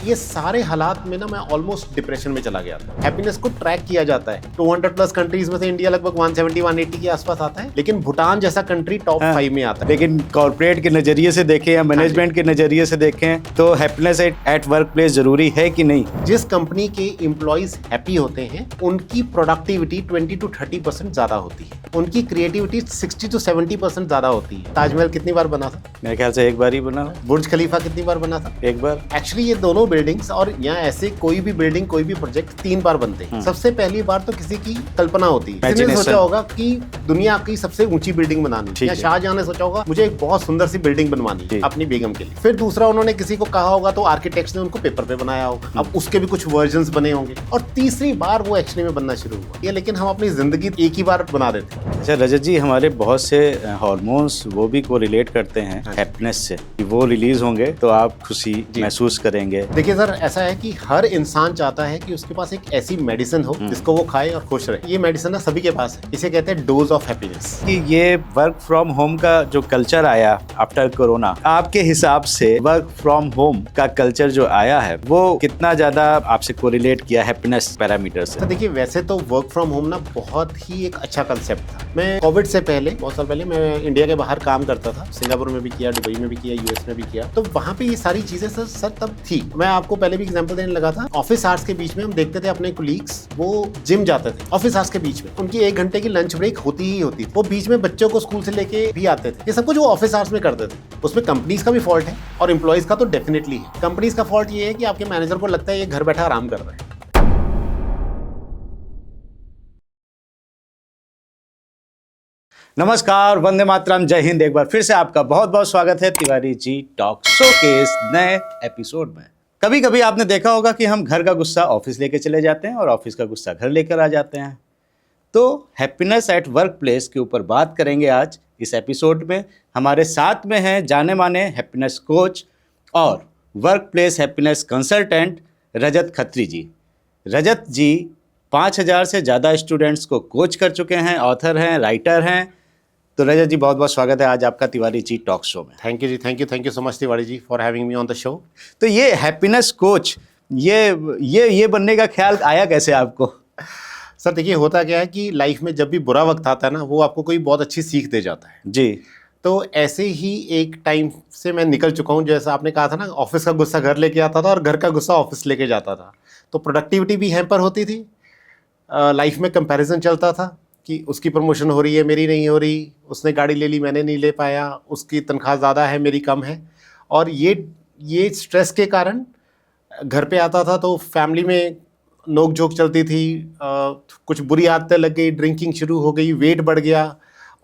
ये सारे हालात में ना मैं ऑलमोस्ट डिप्रेशन में चला गया था। हैप्पीनेस को ट्रैक किया जाता है 200 प्लस कंट्रीज में से इंडिया लगभग 170-180 के आसपास आता है, लेकिन भूटान जैसा कंट्री टॉप 5 में आता है। लेकिन कॉर्पोरेट के नजरिए से देखें या मैनेजमेंट के नजरिए से देखें तो हैप्पीनेस एट वर्क प्लेस जरूरी है कि नहीं? जिस कंपनी के एम्प्लॉइज हैप्पी होते हैं उनकी प्रोडक्टिविटी 20 to 30% ज्यादा होती है, उनकी क्रिएटिविटी 60 to 70% ज्यादा होती है। ताजमहल कितनी बार बना था? मेरे ख्याल से एक बार ही बना। बुर्ज खलीफा कितनी बार बना था? एक बार। एक्चुअली ये दोनों बिल्डिंग्स और यहाँ ऐसे कोई भी बिल्डिंग कोई भी प्रोजेक्ट 3 बार बनते हैं। सबसे पहली बार तो किसी की कल्पना होती है, किसी ने सोचा होगा कि दुनिया की सबसे ऊंची बिल्डिंग बनानी, या शाहजहां ने सोचा होगा मुझे एक बहुत सुंदर सी बिल्डिंग बनवानी है अपनी बेगम के लिए। फिर दूसरा उन्होंने किसी को कहा होगा तो आर्किटेक्ट्स ने उनको पेपर पे बनाया होगा, अब उसके भी कुछ वर्जन्स बने होंगे, और तीसरी बार वो एक्चुअली में बनना शुरू हुआ। ये लेकिन हम अपनी जिंदगी एक ही बार बना देते हैं। अच्छा रजत जी, हमारे बहुत से हार्मोन्स वो भी को रिलेट करते हैं हैप्पीनेस से, कि वो रिलीज होंगे तो आप खुशी महसूस करेंगे। देखिए सर, ऐसा है कि हर इंसान चाहता है कि उसके पास एक ऐसी मेडिसिन हो जिसको वो खाए और खुश रहे। ये मेडिसिन ना सभी के पास है, इसे कहते हैं डोज ऑफ हैप्पीनेस। कि ये वर्क फ्रॉम होम का जो कल्चर आया आफ्टर कोरोना, आपके हिसाब से वर्क फ्रॉम होम का कल्चर जो आया है वो कितना ज्यादा आपसे कोरिलेट किया हैप्पीनेस पैरामीटर से? तो देखिए, वैसे तो वर्क फ्रॉम होम ना बहुत ही एक अच्छा कंसेप्ट था। मैं कोविड से पहले, बहुत साल पहले, मैं इंडिया के बाहर काम करता था। सिंगापुर में भी किया, दुबई में भी किया, यूएस में भी किया। तो वहाँ पे ये सारी चीजें सर तब थी। मैं आपको पहले भी एग्जांपल देने लगा था। ऑफिस आवर्स के बीच में हम देखते थे अपने कोलीग्स वो जिम जाते थे। ऑफिस आवर्स के बीच में उनकी 1 घंटे की लंच ब्रेक होती ही होती थी। वो बीच में बच्चों को स्कूल से लेके भी आते थे। ये सब कुछ वो ऑफिस आवर्स में करते थे। उसमें कंपनीज का भी फॉल्ट है और एम्प्लॉइज का तो डेफिनेटली है। कंपनीज का फॉल्ट ये है कि आपके मैनेजर को लगता है ये घर बैठा आराम कर रहा है। नमस्कार, वंदे मातरम, जय हिंद। एक बार फिर से आपका बहुत बहुत स्वागत है तिवारी जी टॉक शो के इस नए एपिसोड में। कभी कभी आपने देखा होगा कि हम घर का गुस्सा ऑफिस लेके चले जाते हैं और ऑफिस का गुस्सा घर लेकर आ जाते हैं। तो हैप्पीनेस एट वर्क प्लेस के ऊपर बात करेंगे आज इस एपिसोड में। हमारे साथ में हैं जाने माने हैप्पीनेस कोच और वर्क प्लेस हैप्पीनेस कंसल्टेंट रजत खत्री जी। रजत जी 5000 से ज़्यादा स्टूडेंट्स को कोच कर चुके हैं, ऑथर हैं, राइटर हैं। तो रजत जी, बहुत बहुत स्वागत है आज आपका तिवारी जी टॉक शो में। थैंक यू जी, thank you so much Tiwari ji for having me on the show. तो ये हैप्पीनेस कोच, ये बनने का ख्याल आया कैसे आपको? सर देखिए, होता क्या है कि लाइफ में जब भी बुरा वक्त आता है ना, वो आपको कोई बहुत अच्छी सीख दे जाता है जी। तो ऐसे ही एक टाइम से मैं निकल चुका हूँ। जैसा आपने कहा था ना, ऑफिस का गुस्सा घर लेके आता था और घर का गुस्सा ऑफिस लेके जाता था। तो प्रोडक्टिविटी भी हैम्पर होती थी। लाइफ में कंपैरिजन चलता था कि उसकी प्रमोशन हो रही है, मेरी नहीं हो रही, उसने गाड़ी ले ली, मैंने नहीं ले पाया, उसकी तनख्वाह ज़्यादा है, मेरी कम है। और ये स्ट्रेस के कारण घर पे आता था तो फैमिली में नोक झोंक चलती थी। कुछ बुरी आदतें लग गई, ड्रिंकिंग शुरू हो गई, वेट बढ़ गया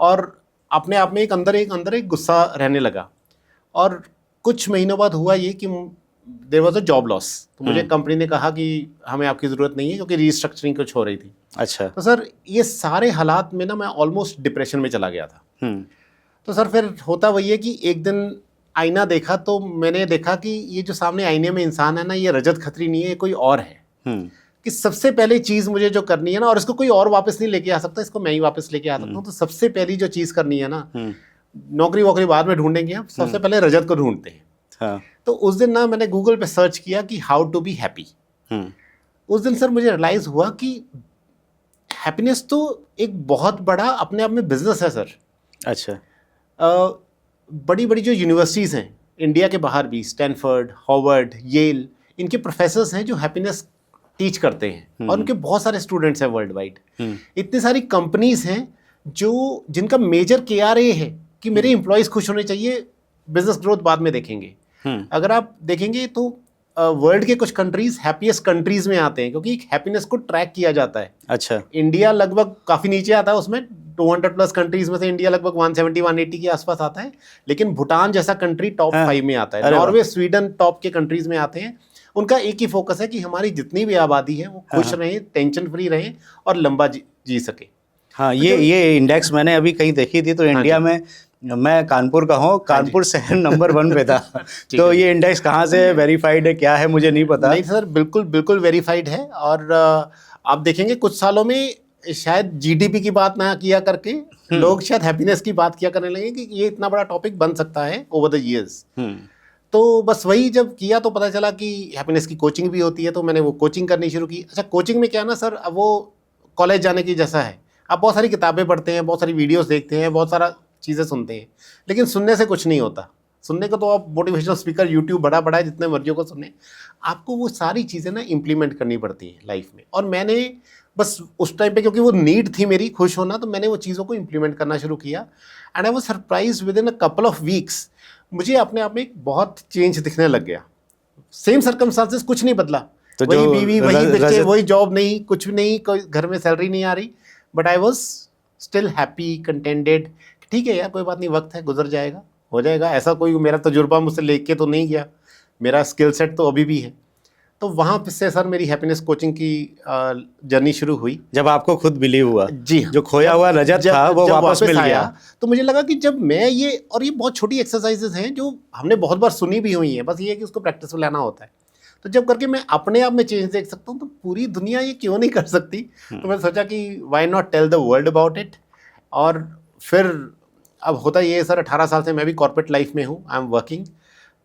और अपने आप में अंदर एक गुस्सा रहने लगा। और कुछ महीनों बाद हुआ ये कि there was a job loss. तो मुझे कंपनी ने कहा कि हमें आपकी ज़रूरत नहीं है, क्योंकि रीस्ट्रक्चरिंग कुछ हो रही थी। अच्छा। तो सर ये सारे हालात में ना मैं ऑलमोस्ट डिप्रेशन में चला गया था। तो सर फिर होता वही है कि एक दिन आईना देखा तो मैंने देखा कि ये जो सामने आईने में इंसान है ना, ये रजत खत्री नहीं है, ये कोई और है। कि सबसे पहले चीज़ मुझे जो करनी है ना, और इसको कोई और वापस नहीं लेके आ सकता, इसको मैं ही वापस लेके आ सकता हूँ। तो सबसे पहली जो चीज़ करनी है ना, नौकरी वोकरी बाद में ढूंढेंगे हम, सबसे पहले रजत को ढूंढते हैं। हाँ। तो उस दिन ना मैंने गूगल पे सर्च किया कि हाउ टू बी हैप्पी। उस दिन सर मुझे रियलाइज हुआ कि हैप्पीनेस तो एक बहुत बड़ा अपने आप में बिजनेस है सर। अच्छा। बड़ी बड़ी जो यूनिवर्सिटीज़ हैं इंडिया के बाहर भी, स्टैनफोर्ड, हार्वर्ड, येल, इनके प्रोफेसर्स हैं जो हैप्पीनेस टीच करते हैं और उनके बहुत सारे स्टूडेंट्स हैं वर्ल्ड वाइड। इतनी सारी कंपनीज हैं जिनका मेजर KRA है कि मेरे एम्प्लॉयज़ खुश होने चाहिए, बिजनेस ग्रोथ बाद में देखेंगे। अगर आप देखेंगे तो वर्ल्ड के कुछ कंट्रीज हैप्पीएस्ट कंट्रीज में आते हैं, क्योंकि हैप्पीनेस को ट्रैक किया जाता है। अच्छा। इंडिया लगभग काफ़ी नीचे आता है उसमें, 200 प्लस कंट्रीज में से इंडिया लगभग 170-180 के आसपास आता है, लेकिन भूटान जैसा कंट्री टॉप 5 में आता है। नॉर्वे, स्वीडन टॉप के कंट्रीज में आते हैं। उनका एक ही फोकस है कि हमारी जितनी भी आबादी है वो खुश रहें, टेंशन फ्री रहें और लंबा जी सके। हाँ, ये इंडेक्स मैंने अभी कहीं देखी थी। तो इंडिया में, मैं कानपुर का हूँ, कानपुर शहर नंबर 1 पे था। तो ये इंडेक्स कहाँ से वेरीफाइड है, क्या है, मुझे नहीं पता। नहीं सर, बिल्कुल वेरीफाइड है। और आप देखेंगे कुछ सालों में शायद GDP की बात ना किया करके लोग शायद हैप्पीनेस की बात किया करने लगे कि ये इतना बड़ा टॉपिक बन सकता है ओवर द ईयर्स। तो बस वही जब किया तो पता चला कि हैप्पीनेस की कोचिंग भी होती है, तो मैंने वो कोचिंग करनी शुरू की। अच्छा, कोचिंग में क्या ना सर, अब वो कॉलेज जाने की जैसा है, आप बहुत सारी किताबें पढ़ते हैं, बहुत सारी वीडियोस देखते हैं, बहुत सारा चीज़ें सुनते हैं, लेकिन सुनने से कुछ नहीं होता। सुनने को तो आप मोटिवेशनल स्पीकर यूट्यूब बड़ा बड़ा है, जितने मर्जियों को सुने, आपको वो सारी चीज़ें ना इम्प्लीमेंट करनी पड़ती है लाइफ में। और मैंने बस उस टाइम पे, क्योंकि वो नीड थी मेरी खुश होना, तो मैंने वो चीज़ों को इम्प्लीमेंट करना शुरू किया। And I was surprise with in a couple of weeks, मुझे अपने आप में एक बहुत चेंज दिखने लग गया। सेम सर्कमस्टांसेस, कुछ नहीं बदला, तो वही जो बीवी, वही बच्चे, रजत वही जॉब नहीं, कुछ नहीं, कोई घर में सैलरी नहीं आ रही, but I was still happy, contented. ठीक है यार, कोई बात नहीं, वक्त है, गुजर जाएगा, हो जाएगा। ऐसा कोई मेरा तजुर्बा मुझसे लेके तो नहीं गया, मेरा स्किल सेट तो अभी भी है। तो वहाँ से सर मेरी हैप्पीनेस कोचिंग की जर्नी शुरू हुई। जब आपको खुद बिलीव हुआ, जी हाँ, जो खोया हुआ रजत था वो वापस मिल गया। तो मुझे लगा कि जब मैं ये, और ये बहुत छोटी एक्सरसाइजेज हैं जो हमने बहुत बार सुनी भी हुई हैं, बस ये है कि उसको प्रैक्टिस में लाना होता है। तो जब करके मैं अपने आप में चेंज देख सकता हूँ, तो पूरी दुनिया ये क्यों नहीं कर सकती। तो मैंने सोचा कि why not tell the world about it. और फिर अब होता ये है सर, 18 साल से मैं भी कॉर्पोरेट लाइफ में हूँ, आई एम वर्किंग।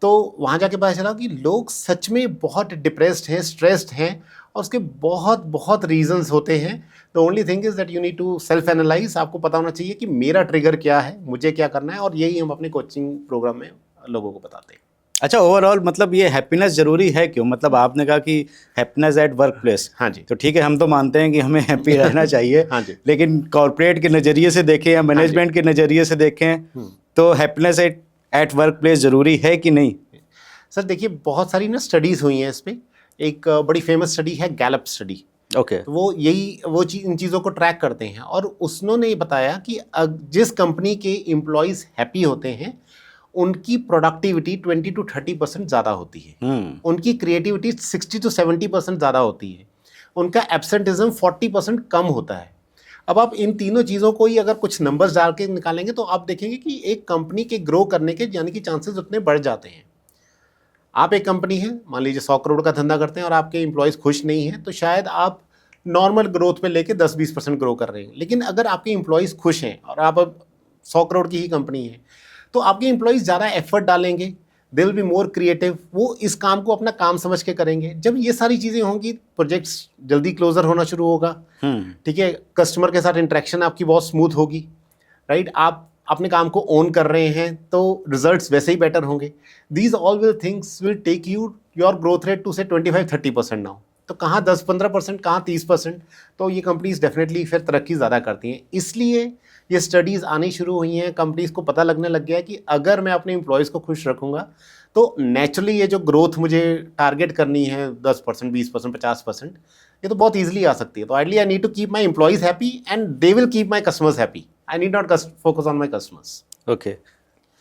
तो वहाँ जाके पता चला कि लोग सच में बहुत डिप्रेस्ड हैं, स्ट्रेस्ड हैं, और उसके बहुत बहुत रीजंस होते हैं। The only thing is that you need to self analyse. आपको पता होना चाहिए कि मेरा ट्रिगर क्या है, मुझे क्या करना है, और यही हम अपने कोचिंग प्रोग्राम में लोगों को बताते हैं। अच्छा, ओवरऑल मतलब ये हैप्पीनेस जरूरी है क्यों? मतलब आपने कहा कि हैप्पीनेस एट वर्क प्लेस, हाँ जी, तो ठीक है, हम तो मानते हैं कि हमें हैप्पी रहना चाहिए। हाँ जी, लेकिन कॉर्पोरेट के नज़रिए से देखें या मैनेजमेंट के नज़रिए से देखें, तो हैप्पीनेस एट वर्क प्लेस ज़रूरी है कि नहीं? सर देखिए, बहुत सारी ना स्टडीज़ हुई हैं इस पर। एक बड़ी फेमस स्टडी है गैलप स्टडी। ओके। तो वो यही इन चीज़ों को ट्रैक करते हैं, और उसने ये बताया कि जिस कंपनी के एम्प्लॉयज़ हैप्पी होते हैं, उनकी प्रोडक्टिविटी 20 to 30% ज़्यादा होती है, उनकी क्रिएटिविटी 60 to 70% ज़्यादा होती है, उनका एब्सेंटिज्म 40% कम होता है। अब आप इन तीनों चीज़ों को ही अगर कुछ नंबर्स डाल के निकालेंगे, तो आप देखेंगे कि एक कंपनी के ग्रो करने के यानी कि चांसेस उतने बढ़ जाते हैं। आप एक कंपनी है, मान लीजिए 100 करोड़ का धंधा करते हैं, और आपके एम्प्लॉयज़ खुश नहीं हैं, तो शायद आप नॉर्मल ग्रोथ पे लेके 10-20% ग्रो कर रहे हैं। लेकिन अगर आपके एम्प्लॉयज़ खुश हैं और आप अब 100 करोड़ की ही कंपनी है, तो आपके एम्प्लॉयज़ ज़्यादा एफर्ट डालेंगे, they will be more creative, वो इस काम को अपना काम समझ के करेंगे। जब ये सारी चीज़ें होंगी, प्रोजेक्ट्स जल्दी क्लोजर होना शुरू होगा, ठीक है, कस्टमर के साथ इंटरेक्शन आपकी बहुत स्मूथ होगी, राइट, आप अपने काम को ओन कर रहे हैं, तो रिजल्ट्स वैसे ही बेटर होंगे। These all will things will take you your growth rate to say 25-30% now. तो कहाँ 10-15%, कहाँ 30%, तो ये कंपनीज डेफिनेटली फिर तरक्की ज़्यादा करती हैं। इसलिए ये स्टडीज़ आनी शुरू हुई हैं, कंपनीज को पता लगने लग गया है कि अगर मैं अपने एम्प्लॉयज़ को खुश रखूँगा, तो नेचुरली ये जो ग्रोथ मुझे टारगेट करनी है 10%, 20%, 50%, ये तो बहुत ईजिली आ सकती है। तो ideally I need to keep my employees happy and they will keep my customers happy. I need not focus on my customers. Okay,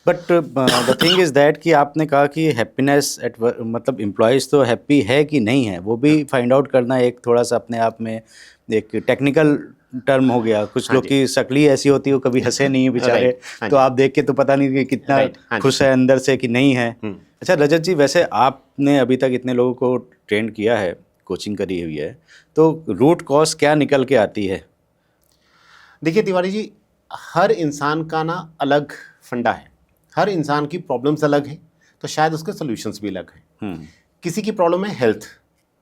but the thing is that कि आपने कहा कि हैप्पीनेस एट वर्क, मतलब employees तो happy है कि नहीं है, वो भी फाइंड आउट करना एक थोड़ा सा अपने आप में एक टेक्निकल टर्म हो गया। कुछ लोग की शक्ल ऐसी होती है, वो कभी हंसे नहीं है बेचारे, तो आप देख के तो पता नहीं कि कितना खुश है अंदर से कि नहीं है। अच्छा रजत जी, वैसे आपने अभी तक इतने लोगों को ट्रेन किया है, कोचिंग करी हुई है, तो रूट कॉज क्या निकल के आती है? देखिए तिवारी जी, हर इंसान का ना अलग फंडा है, हर इंसान की प्रॉब्लम्स अलग हैं, तो शायद उसके सॉल्यूशंस भी अलग हैं। किसी की प्रॉब्लम है हेल्थ,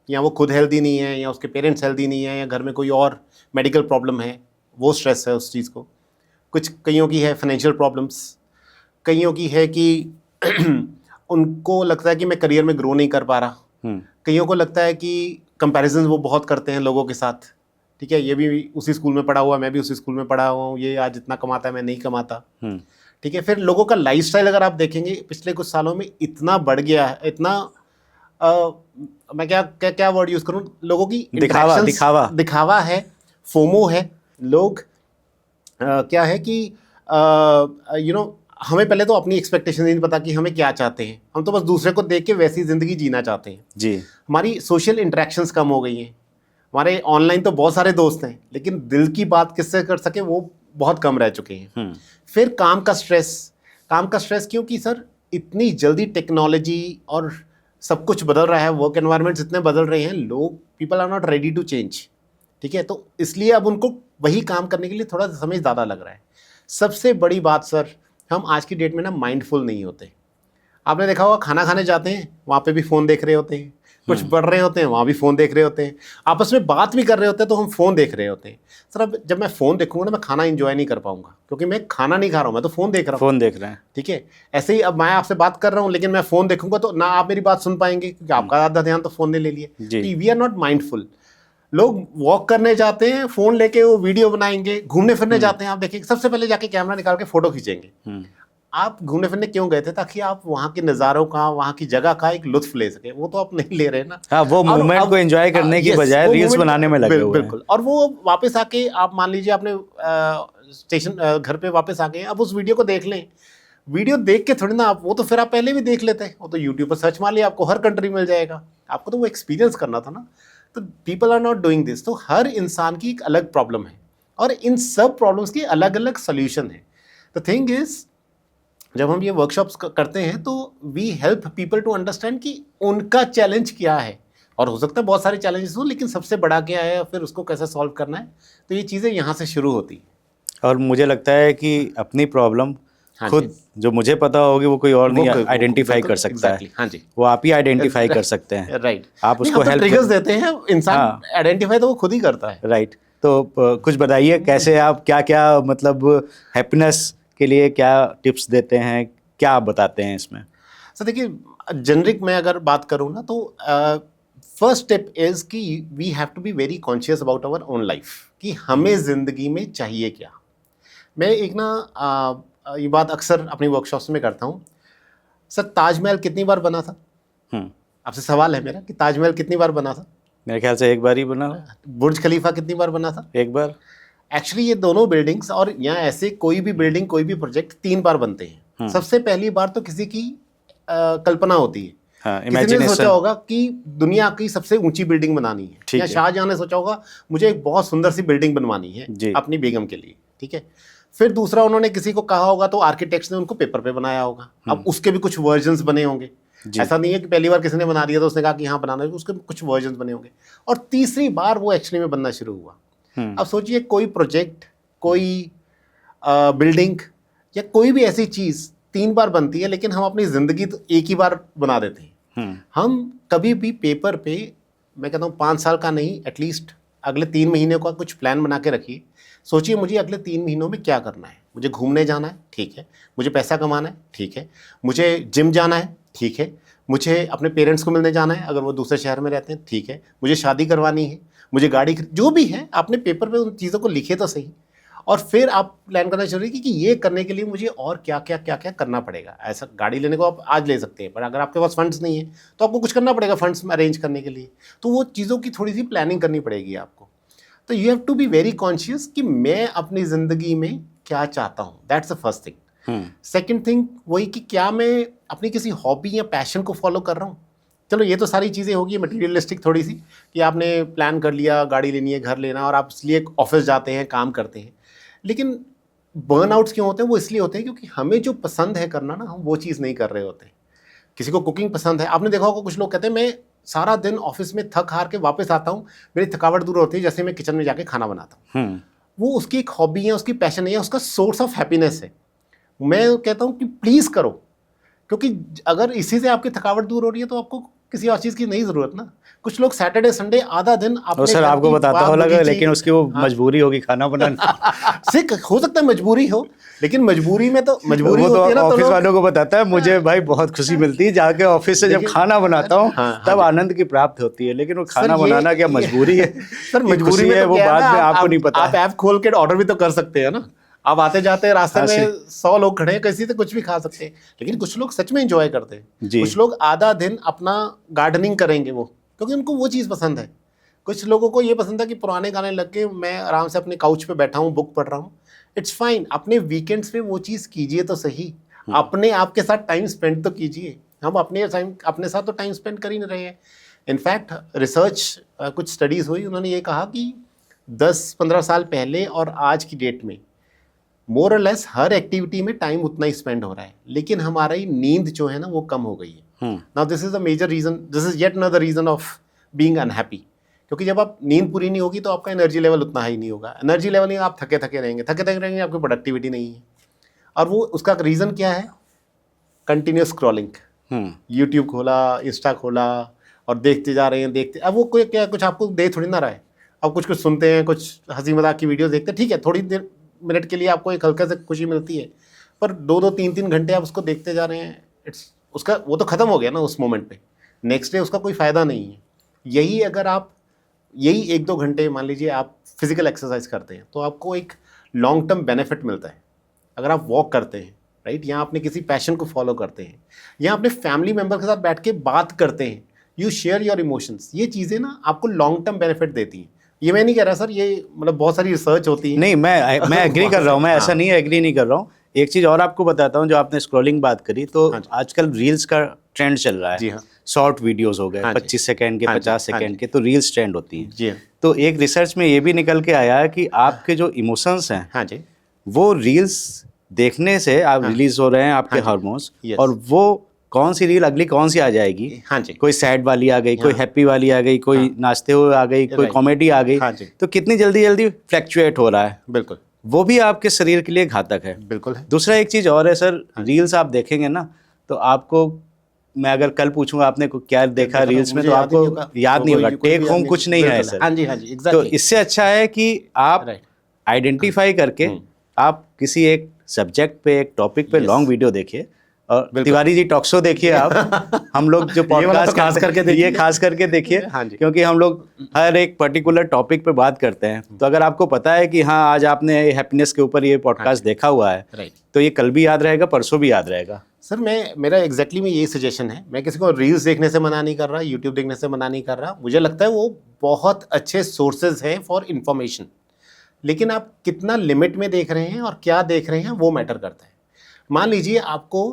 या वो खुद हेल्दी नहीं है, या उसके पेरेंट्स हेल्दी नहीं है, या घर में कोई और मेडिकल प्रॉब्लम है, वो स्ट्रेस है उस चीज़ को। कुछ कईयों की है फाइनेंशियल प्रॉब्लम्स, कईयों की है कि उनको लगता है कि मैं करियर में ग्रो नहीं कर पा रहा, कईयों को लगता है कि कंपैरिजन वो बहुत करते हैं लोगों के साथ, ठीक है, ये भी उसी स्कूल में पढ़ा हुआ, मैं भी उसी स्कूल में पढ़ा हुआ हूँ, ये आज इतना कमाता है, मैं नहीं कमाता, ठीक है। फिर लोगों का लाइफस्टाइल अगर आप देखेंगे पिछले कुछ सालों में इतना बढ़ गया है, इतना मैं क्या वर्ड यूज़ करूँ, लोगों की दिखावा है, फोमो है। लोग क्या है कि हमें पहले तो अपनी एक्सपेक्टेशन नहीं पता कि हमें क्या चाहते हैं, हम तो बस दूसरे को देख के वैसी ज़िंदगी जीना चाहते हैं जी। हमारी सोशल इंटरेक्शंस कम हो गई हैं, हमारे ऑनलाइन तो बहुत सारे दोस्त हैं, लेकिन दिल की बात किससे कर सके वो बहुत कम रह चुके हैं। फिर काम का स्ट्रेस क्योंकि सर इतनी जल्दी टेक्नोलॉजी और सब कुछ बदल रहा है, वर्क एनवायरनमेंट्स इतने बदल रहे हैं, लोग people are not ready to change, ठीक है, तो इसलिए अब उनको वही काम करने के लिए थोड़ा समय ज़्यादा लग रहा है। सबसे बड़ी बात सर, हम आज की डेट में ना माइंडफुल नहीं होते। आपने देखा होगा खाना खाने जाते हैं, वहाँ पे भी फ़ोन देख रहे होते हैं, कुछ पढ़ रहे होते हैं, वहाँ भी फ़ोन देख रहे होते हैं, आपस में बात भी कर रहे होते हैं तो हम फ़ोन देख रहे होते हैं। सर अब जब मैं फ़ोन देखूंगा ना, मैं खाना एंजॉय नहीं कर पाऊंगा, क्योंकि मैं खाना नहीं खा रहा हूँ, मैं तो फ़ोन देख रहा हूँ। फ़ोन देख रहे हैं। ठीक है, ऐसे ही अब मैं आपसे बात कर रहा हूँ, लेकिन मैं फ़ोन देखूंगा तो ना आप मेरी बात सुन पाएंगे, क्योंकि आपका आधा ध्यान तो फ़ोन ने ले लिया। जी। तो वी आर नॉट माइंडफुल। लोग वॉक करने जाते हैं, फ़ोन लेके वो वीडियो बनाएंगे, घूमने फिरने जाते हैं, आप देखिए सबसे पहले जाके कैमरा निकाल के फ़ोटो खींचेंगे। आप घूमने फिरने क्यों गए थे? ताकि आप वहाँ के नज़ारों का, वहाँ की जगह का एक लुत्फ ले सके। वो तो आप नहीं ले रहे ना। हाँ, वो मूवमेंट को एंजॉय करने की बजाय रील्स बनाने में लगे हुए हैं। बिल्कुल। और वो वापस आके आप मान लीजिए आपने स्टेशन घर पे वापस आ गए, अब उस वीडियो को देख लें। वीडियो देख के थोड़ी ना आप, वो तो फिर आप पहले भी देख लेते हैं, वो तो यूट्यूब पर सर्च मार लिया, आपको हर कंट्री मिल जाएगा। आपको तो वो एक्सपीरियंस करना था ना। तो people are not doing this. तो हर इंसान की एक अलग प्रॉब्लम है और इन सब प्रॉब्लम्स की अलग अलग सोल्यूशन है। द थिंग इज, जब हम ये वर्कशॉप्स करते हैं तो we help people to understand कि उनका चैलेंज क्या है, और हो सकता है बहुत सारे चैलेंजेस हो, लेकिन सबसे बड़ा क्या है, फिर उसको कैसे सॉल्व करना है। तो ये चीज़ें यहाँ से शुरू होती हैं। और मुझे लगता है कि अपनी प्रॉब्लम हाँ खुद जो मुझे पता होगी वो कोई और नहीं आइडेंटिफाई कर सकता है। हाँ जी, वो आप ही आइडेंटिफाई कर सकते हैं। राइट। आप उसको हेल्प ट्रिगर्स देते हैं, इंसान आइडेंटिफाई तो वो खुद ही करता है। राइट। तो कुछ बताइए कैसे आप क्या क्या मतलब हैप्पीनेस के लिए क्या टिप्स देते हैं, क्या आप बताते हैं इसमें? सर देखिए, जेनरिक में अगर बात करूँ ना, तो फर्स्ट स्टेप इज़ कि we have to be very conscious about our own life, कि हमें ज़िंदगी में चाहिए क्या। मैं एक ना ये बात अक्सर अपनी वर्कशॉप्स में करता हूँ। सर ताजमहल कितनी बार बना था? आपसे सवाल है मेरा कि ताजमहल कितनी बार बना था? मेरे ख्याल से एक बार ही बना। बुर्ज खलीफा कितनी बार बना था? एक बार। एक्चुअली ये दोनों बिल्डिंग्स, और यहाँ ऐसे कोई भी बिल्डिंग, कोई भी प्रोजेक्ट 3 बार बनते हैं। सबसे पहली बार तो किसी की कल्पना होती है। हाँ, किसी ने सोचा होगा कि दुनिया की सबसे ऊंची बिल्डिंग बनानी है, या है। शाहजहां ने सोचा होगा मुझे एक बहुत सुंदर सी बिल्डिंग बनवानी है अपनी बेगम के लिए। ठीक है। फिर दूसरा उन्होंने किसी को कहा होगा, तो आर्किटेक्ट्स ने उनको पेपर पे बनाया होगा। अब उसके भी कुछ वर्जन्स बने होंगे। ऐसा नहीं है कि पहली बार किसी ने बना दिया तो उसने कहा कि हाँ बनाना है, उसके कुछ वर्जन्स बने होंगे। और तीसरी बार वो एक्चुअली में बनना शुरू हुआ। अब सोचिए, कोई प्रोजेक्ट, कोई बिल्डिंग या कोई भी ऐसी चीज़ 3 बार बनती है, लेकिन हम अपनी ज़िंदगी तो एक ही बार बना देते हैं। हम कभी भी पेपर पे, मैं कहता हूँ 5 साल का नहीं, एटलीस्ट अगले 3 महीने का कुछ प्लान बना के रखिए। सोचिए मुझे अगले 3 महीनों में क्या करना है। मुझे घूमने जाना है, ठीक है। मुझे पैसा कमाना है, ठीक है। मुझे जिम जाना है, ठीक है। मुझे अपने पेरेंट्स को मिलने जाना है, अगर वो दूसरे शहर में रहते हैं, ठीक है। मुझे शादी करवानी है, मुझे गाड़ी, जो भी है आपने पेपर पे उन चीज़ों को लिखे तो सही। और फिर आप प्लान करना शुरू कीजिए कि ये करने के लिए मुझे और क्या क्या क्या क्या करना पड़ेगा। ऐसा गाड़ी लेने को आप आज ले सकते हैं, पर अगर आपके पास फंड्स नहीं है तो आपको कुछ करना पड़ेगा फंड्स अरेंज करने के लिए। तो वो चीज़ों की थोड़ी सी प्लानिंग करनी पड़ेगी आपको। तो you have to be very conscious कि मैं अपनी ज़िंदगी में क्या चाहता हूँ। That's the first thing. Second thing वही कि क्या मैं अपनी किसी हॉबी या पैशन को फॉलो कर रहा हूँ। चलो ये तो सारी चीज़ें होगी मटीरियलिस्टिक थोड़ी सी, कि आपने प्लान कर लिया गाड़ी लेनी है, घर लेना, और आप इसलिए ऑफिस जाते हैं, काम करते हैं। लेकिन बर्नआउट्स क्यों होते हैं? वो इसलिए होते हैं क्योंकि हमें जो पसंद है करना ना, हम वो चीज़ नहीं कर रहे होते। किसी को कुकिंग पसंद है, आपने देखा होगा कुछ लोग कहते हैं मैं सारा दिन ऑफिस में थक हार के वापस आता हूँ, मेरी थकावट दूर होती है जैसे मैं किचन में जाके खाना बनाता हूँ। वो उसकी एक हॉबी है, उसकी पैशन है, उसका सोर्स ऑफ हैप्पीनेस है। मैं कहता हूँ कि प्लीज़ करो, क्योंकि अगर इसी से आपकी थकावट दूर हो रही है तो आपको किसी और चीज़ की नहीं ज़रूरत ना। कुछ लोग सैटरडे संडे आधा दिन अपने सर आपको बताता हो लगा, लेकिन उसकी वो मजबूरी होगी खाना बनाना। सिख हो सकता है मजबूरी हो, लेकिन मजबूरी में तो मजबूरी होती है ना। ऑफिस वालों को बताता है मुझे भाई बहुत खुशी मिलती है जाके ऑफिस से जब खाना बनाता हूँ तब आनंद की प्राप्ति होती है, लेकिन वो खाना बनाना क्या मजबूरी है? सर मजबूरी में वो बाद में आपको नहीं पता। आप ऐप खोल के ऑर्डर भी तो कर सकते हैं ना। आप आते जाते रास्ते में 100 लोग खड़े हैं, किसी से कुछ भी खा सकते हैं। लेकिन कुछ लोग सच में एंजॉय करते हैं। कुछ लोग आधा दिन अपना गार्डनिंग करेंगे वो, क्योंकि उनको वो चीज़ पसंद है। कुछ लोगों को ये पसंद है कि पुराने गाने लग के मैं आराम से अपने काउच पे बैठा हूँ, बुक पढ़ रहा हूँ। इट्स फाइन, अपने वीकेंड्स पे वो चीज़ कीजिए तो सही। अपने आप के साथ टाइम स्पेंड तो कीजिए। हम अपने साथ तो टाइम स्पेंड कर ही नहीं रहे हैं। इनफैक्ट रिसर्च कुछ स्टडीज़ हुई, उन्होंने ये कहा कि 10-15 साल पहले और आज की डेट में मोर और लेस हर एक्टिविटी में टाइम उतना ही स्पेंड हो रहा है, लेकिन हमारी नींद जो है ना वो कम हो गई है। Now this is a major reason, this is yet another reason of being unhappy. क्योंकि जब आप नींद पूरी नहीं होगी तो आपका एनर्जी लेवल उतना हाई नहीं होगा। एनर्जी लेवल नहीं, आप थके थके रहेंगे, आपकी प्रोडक्टिविटी नहीं है। और वो उसका रीज़न क्या है? Continuous scrolling. यूट्यूब खोला, इंस्टा खोला और देखते जा रहे हैं, देखते, अब वो कोई क्या कुछ आपको दे थोड़ी ना रहा है। अब कुछ कुछ सुनते हैं, कुछ हंसी मजाक की वीडियो देखते हैं, ठीक है, थोड़ी देर मिनट के लिए आपको एक हल्का से खुशी मिलती है, पर 2-2 3-3 घंटे आप उसको देखते जा रहे हैं, इट्स उसका वो तो ख़त्म हो गया ना उस मोमेंट पे, नेक्स्ट डे उसका कोई फ़ायदा नहीं है। यही अगर आप यही 1-2 घंटे मान लीजिए आप फिजिकल एक्सरसाइज करते हैं तो आपको एक लॉन्ग टर्म बेनिफिट मिलता है। अगर आप वॉक करते हैं, राइट, यहाँ अपने किसी पैशन को फॉलो करते हैं, यहाँ अपने फैमिली मेम्बर के साथ बैठ के बात करते हैं, यू शेयर योर इमोशंस, ये चीज़ें ना आपको लॉन्ग टर्म बेनिफिट देती हैं। ये मैं नहीं कह रहा सर, ये मतलब बहुत सारी रिसर्च होती है। नहीं, मैं एग्री कर रहा हूँ, मैं ऐसा नहीं एग्री नहीं कर रहा हूँ। एक चीज़ और आपको बताता हूँ, जो आपने स्क्रॉलिंग बात करी, तो आजकल रील्स का ट्रेंड चल रहा है। जी हाँ, शॉर्ट वीडियोस हो गए, 25 सेकंड के, 50 सेकंड के, तो रील्स ट्रेंड होती हैं। जी हाँ, तो एक रिसर्च में ये भी निकल के आया है कि आपके जो इमोशंस हैं, हाँ जी, वो रील्स देखने से आप रिलीज हो रहे हैं आपके हार्मोन्स, और वो कौन सी रील अगली कौन सी आ जाएगी, हाँ जी, कोई सैड वाली आ गई, कोई हैप्पी वाली आ गई, कोई नाचते हुए आ गई, कोई कॉमेडी आ गई, हाँ जी, तो कितनी जल्दी जल्दी फ्लैक्चुएट हो रहा है। बिल्कुल, वो भी आपके शरीर के लिए घातक है। बिल्कुल है। दूसरा एक चीज़ और है सर, रील्स आप देखेंगे ना, तो आपको, मैं अगर कल पूछूंगा आपने क्या देखा रील्स में, तो आपको याद नहीं होगा, टेक होम कुछ नहीं है सर। हाँ जी, हाँ जी, तो एग्जैक्टली। इससे अच्छा है कि आप आइडेंटिफाई करके आप किसी एक सब्जेक्ट पे, एक टॉपिक पे लॉन्ग वीडियो देखिए, और तिवारी जी टॉक शो देखिए आप। हम लोग जो पॉडकास्ट खास करके देखिए, ये खास करके देखिए, हाँ जी, क्योंकि हम लोग हर एक पर्टिकुलर टॉपिक पे बात करते हैं। तो अगर आपको पता है कि हाँ आज आपने हैप्पीनेस के ऊपर ये पॉडकास्ट देखा हुआ है, राइट, तो ये कल भी याद रहेगा, परसों भी याद रहेगा। सर मेरा एग्जैक्टली में यही सजेशन है। मैं किसी को रील्स देखने से मना नहीं कर रहा, यूट्यूब देखने से मना नहीं कर रहा, मुझे लगता है वो बहुत अच्छे सोर्सेज हैं फॉर इन्फॉर्मेशन, लेकिन आप कितना लिमिट में देख रहे हैं और क्या देख रहे हैं वो मैटर करता है। मान लीजिए आपको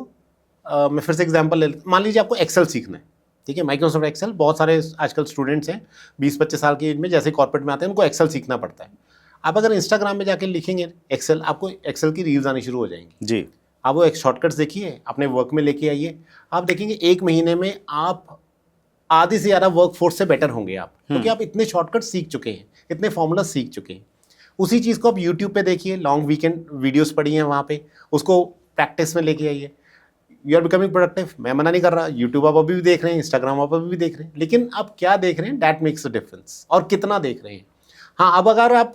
मैं फिर से एग्जांपल ले लेता हूं, मान लीजिए आपको एक्सेल सीखना है, ठीक है, माइक्रोसॉफ्ट एक्सेल, बहुत सारे आजकल स्टूडेंट्स हैं 20-25 साल की एज में, जैसे कॉर्पोरेट में आते हैं, उनको एक्सेल सीखना पड़ता है। आप अगर इंस्टाग्राम में जाके लिखेंगे एक्सेल, आपको एक्सेल की रील्स आनी शुरू हो जाएंगी जी। आप वो एक शॉर्टकट्स देखिए, अपने वर्क में लेके आइए, आप देखेंगे 1 महीने में आप आधे से ज़्यादा वर्क फोर्स से बेटर होंगे आप, क्योंकि आप इतने शॉर्टकट सीख चुके हैं, इतने फॉर्मूला सीख चुके हैं। उसी चीज़ को आप यूट्यूब पे देखिए, लॉन्ग वीकेंड वीडियोस पड़ी हैं वहाँ पे, उसको प्रैक्टिस में लेके आइए, यू आर बिकमिंग प्रोडक्टिव। मैं मना नहीं कर रहा, यूट्यूब आप अभी भी देख रहे हैं, इंस्टाग्राम आप अभी भी देख रहे हैं, लेकिन आप क्या देख रहे हैं, दैट मेक्स अ डिफरेंस, और कितना देख रहे हैं। हाँ, अब अगर आप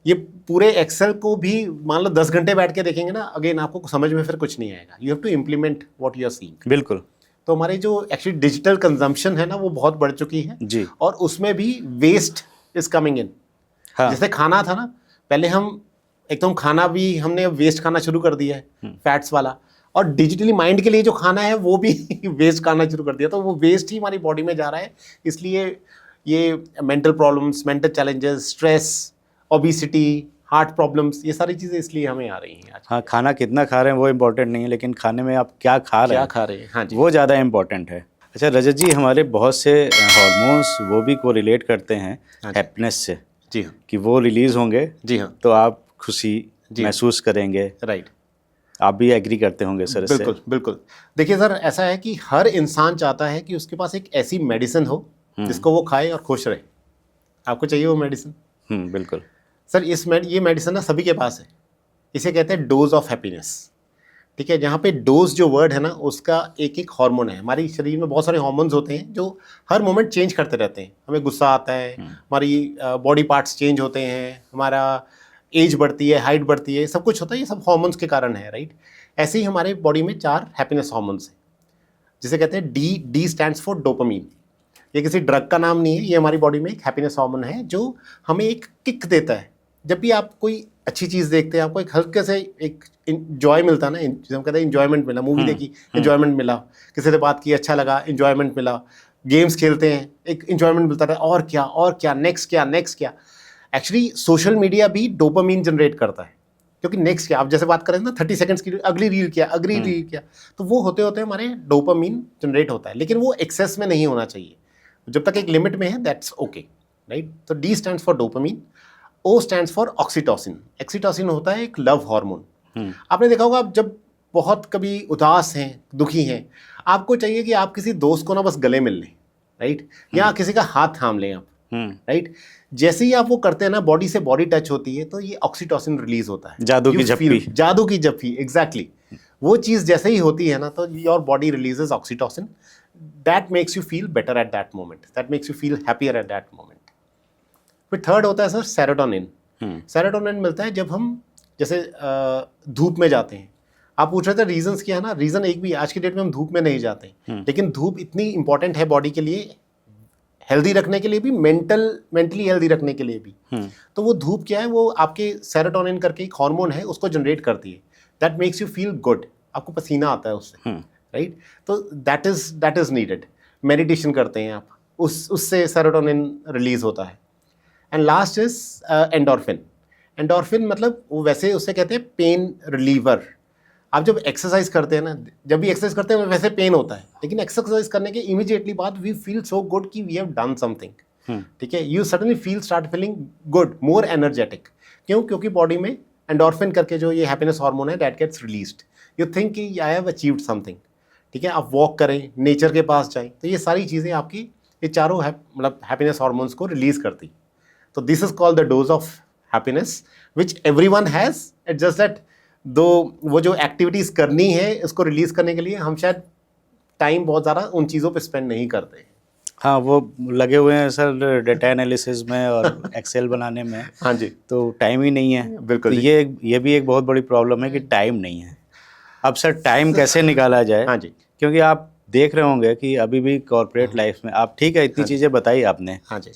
ये पूरे एक्सेल को भी मान लो 10 घंटे बैठ के देखेंगे ना, अगेन आपको समझ में फिर कुछ नहीं आएगा। You have to implement what you are seeing. बिल्कुल। तो हमारी जो एक्चुअली डिजिटल कंजम्पशन है ना, वो बहुत बढ़ चुकी है जी। और उसमें भी वेस्ट इज कमिंग इन। हाँ। जैसे खाना था ना, पहले हम एकदम खाना भी हमने वेस्ट खाना शुरू कर दिया है, फैट्स वाला, और डिजिटली माइंड के लिए जो खाना है वो भी वेस्ट खाना शुरू कर दिया, तो वो वेस्ट ही हमारी बॉडी में जा रहा है। इसलिए ये mental problems, mental challenges, stress, obesity, heart problems, ये सारी चीज़ें इसलिए हमें आ रही हैं आज। हाँ, खाना कितना खा रहे हैं वो इम्पोर्टेंट नहीं है, लेकिन खाने में आप क्या खा रहे हैं, हाँ जी, वो ज़्यादा इम्पोर्टेंट है। अच्छा रजत जी, हमारे बहुत से हार्मोन्स वो भी को रिलेट करते हैं हैप्पीनेस से। जी हाँ, कि वो रिलीज होंगे, जी हाँ, तो आप खुशी महसूस करेंगे। राइट, आप भी एग्री करते होंगे सर इससे? बिल्कुल बिल्कुल। देखिए सर, ऐसा है कि हर इंसान चाहता है कि उसके पास एक ऐसी मेडिसिन हो जिसको वो खाए और खुश रहे। आपको चाहिए वो मेडिसिन? बिल्कुल सर, ये मेडिसिन ना सभी के पास है। इसे कहते हैं डोज ऑफ हैप्पीनेस, ठीक है। जहाँ पे डोज जो वर्ड है ना, उसका एक एक हार्मोन है। हमारी शरीर में बहुत सारे हार्मोन्स होते हैं जो हर मोमेंट चेंज करते रहते हैं। हमें गुस्सा आता है, हमारी बॉडी पार्ट्स चेंज होते हैं, हमारा एज बढ़ती है, हाइट बढ़ती है, सब कुछ होता है, ये सब हार्मोन्स के कारण है, राइट। ऐसे ही हमारे बॉडी में 4 हैप्पीनेस हार्मोन्स हैं, जिसे कहते हैं डी स्टैंड्स फॉर डोपामीन। ये किसी ड्रग का नाम नहीं है, ये हमारी बॉडी में एक हैप्पीनेस हार्मोन है जो हमें एक किक देता है। जब भी आप कोई अच्छी चीज़ देखते हैं, आपको एक हल्के से एक जॉय मिलता है ना, जिसे हम कहते हैं इंजॉयमेंट मिला, मूवी देखी इंजॉयमेंट मिला, किसी से बात की अच्छा लगा इंजॉयमेंट मिला, गेम्स खेलते हैं एक इंजॉयमेंट मिलता है, और क्या नेक्स्ट क्या। एक्चुअली सोशल मीडिया भी डोपामीन जनरेट करता है, क्योंकि नेक्स्ट क्या, आप जैसे बात करें ना 30 सेकंड्स की अगली रील क्या, तो वो होते होते हमारे डोपामीन जनरेट होता है, लेकिन वो एक्सेस में नहीं होना चाहिए। जब तक एक लिमिट में है दैट्स ओके, राइट। तो D stands for dopamine, O stands for oxytocin. Oxytocin होता है एक लव हार्मोन। आपने देखा होगा, आप जब बहुत कभी उदास हैं, दुखी हैं, आपको चाहिए कि आप किसी दोस्त को ना बस गले मिल लें, राइट, या किसी का हाथ थाम लें आप, राइट। जैसे ही आप वो करते हैं ना, बॉडी से बॉडी टच होती है, तो ये ऑक्सीटोसिन रिलीज होता है, जादू की झप्पी, एग्जैक्टली। वो चीज़ जैसे ही होती है ना, तो your body releases oxytocin, that makes you feel better at that moment, that makes you feel happier at that moment. फिर थर्ड होता है सर सेरोटोनिन। सेरोटोनिन मिलता है जब हम जैसे धूप में जाते हैं। आप पूछ रहे थे रीजंस क्या है ना, रीज़न एक भी आज की डेट में हम धूप में नहीं जाते, लेकिन धूप इतनी इंपॉर्टेंट है बॉडी के लिए, हेल्दी रखने के लिए भी, मेंटली हेल्दी रखने के लिए भी। तो वो धूप क्या है, वो आपके सेरोटोनिन करके एक हार्मोन है, उसको जनरेट करती है, that makes you feel good, आपको पसीना आता है उससे, राइट। तो दैट इज नीडेड। मेडिटेशन करते हैं आप, उससे सेरोटोनिन रिलीज होता है। And last is endorphin. Endorphin मतलब वो वैसे उससे कहते हैं पेन रिलीवर। आप जब एक्सरसाइज करते हैं ना, जब भी एक्सरसाइज करते हैं वैसे पेन होता है, लेकिन एक्सरसाइज करने के इमीडिएटली बाद वी फील सो गुड कि वी हैव डन समथिंग, ठीक है। You suddenly start feeling good, more energetic. क्यों? क्योंकि बॉडी में एंडोर्फिन करके जो ये हैप्पीनेस हार्मोन है, that gets released. You think कि आई हैव अचीव्ड समथिंग, ठीक है। आप वॉक करें, नेचर के पास जाएं, तो ये सारी चीज़ें आपकी ये चारों मतलब हैप्पीनेस हार्मोन्स को रिलीज करती। तो this is called the dose of happiness which everyone has. It's just that दो वो जो एक्टिविटीज़ करनी है इसको रिलीज करने के लिए हम शायद टाइम बहुत ज़्यादा उन चीज़ों पे स्पेंड नहीं करते। हाँ, वो लगे हुए हैं सर डेटा एनालिसिस में और एक्सेल बनाने में। हाँ जी, तो टाइम ही नहीं है। बिल्कुल तो जी। ये भी एक बहुत बड़ी प्रॉब्लम है कि टाइम नहीं है। अब सर टाइम कैसे निकाला जाए? हाँ जी, क्योंकि आप देख रहे होंगे कि अभी भी कॉर्पोरेट लाइफ में आप, ठीक है, इतनी चीज़ें बताई आपने। हाँ जी,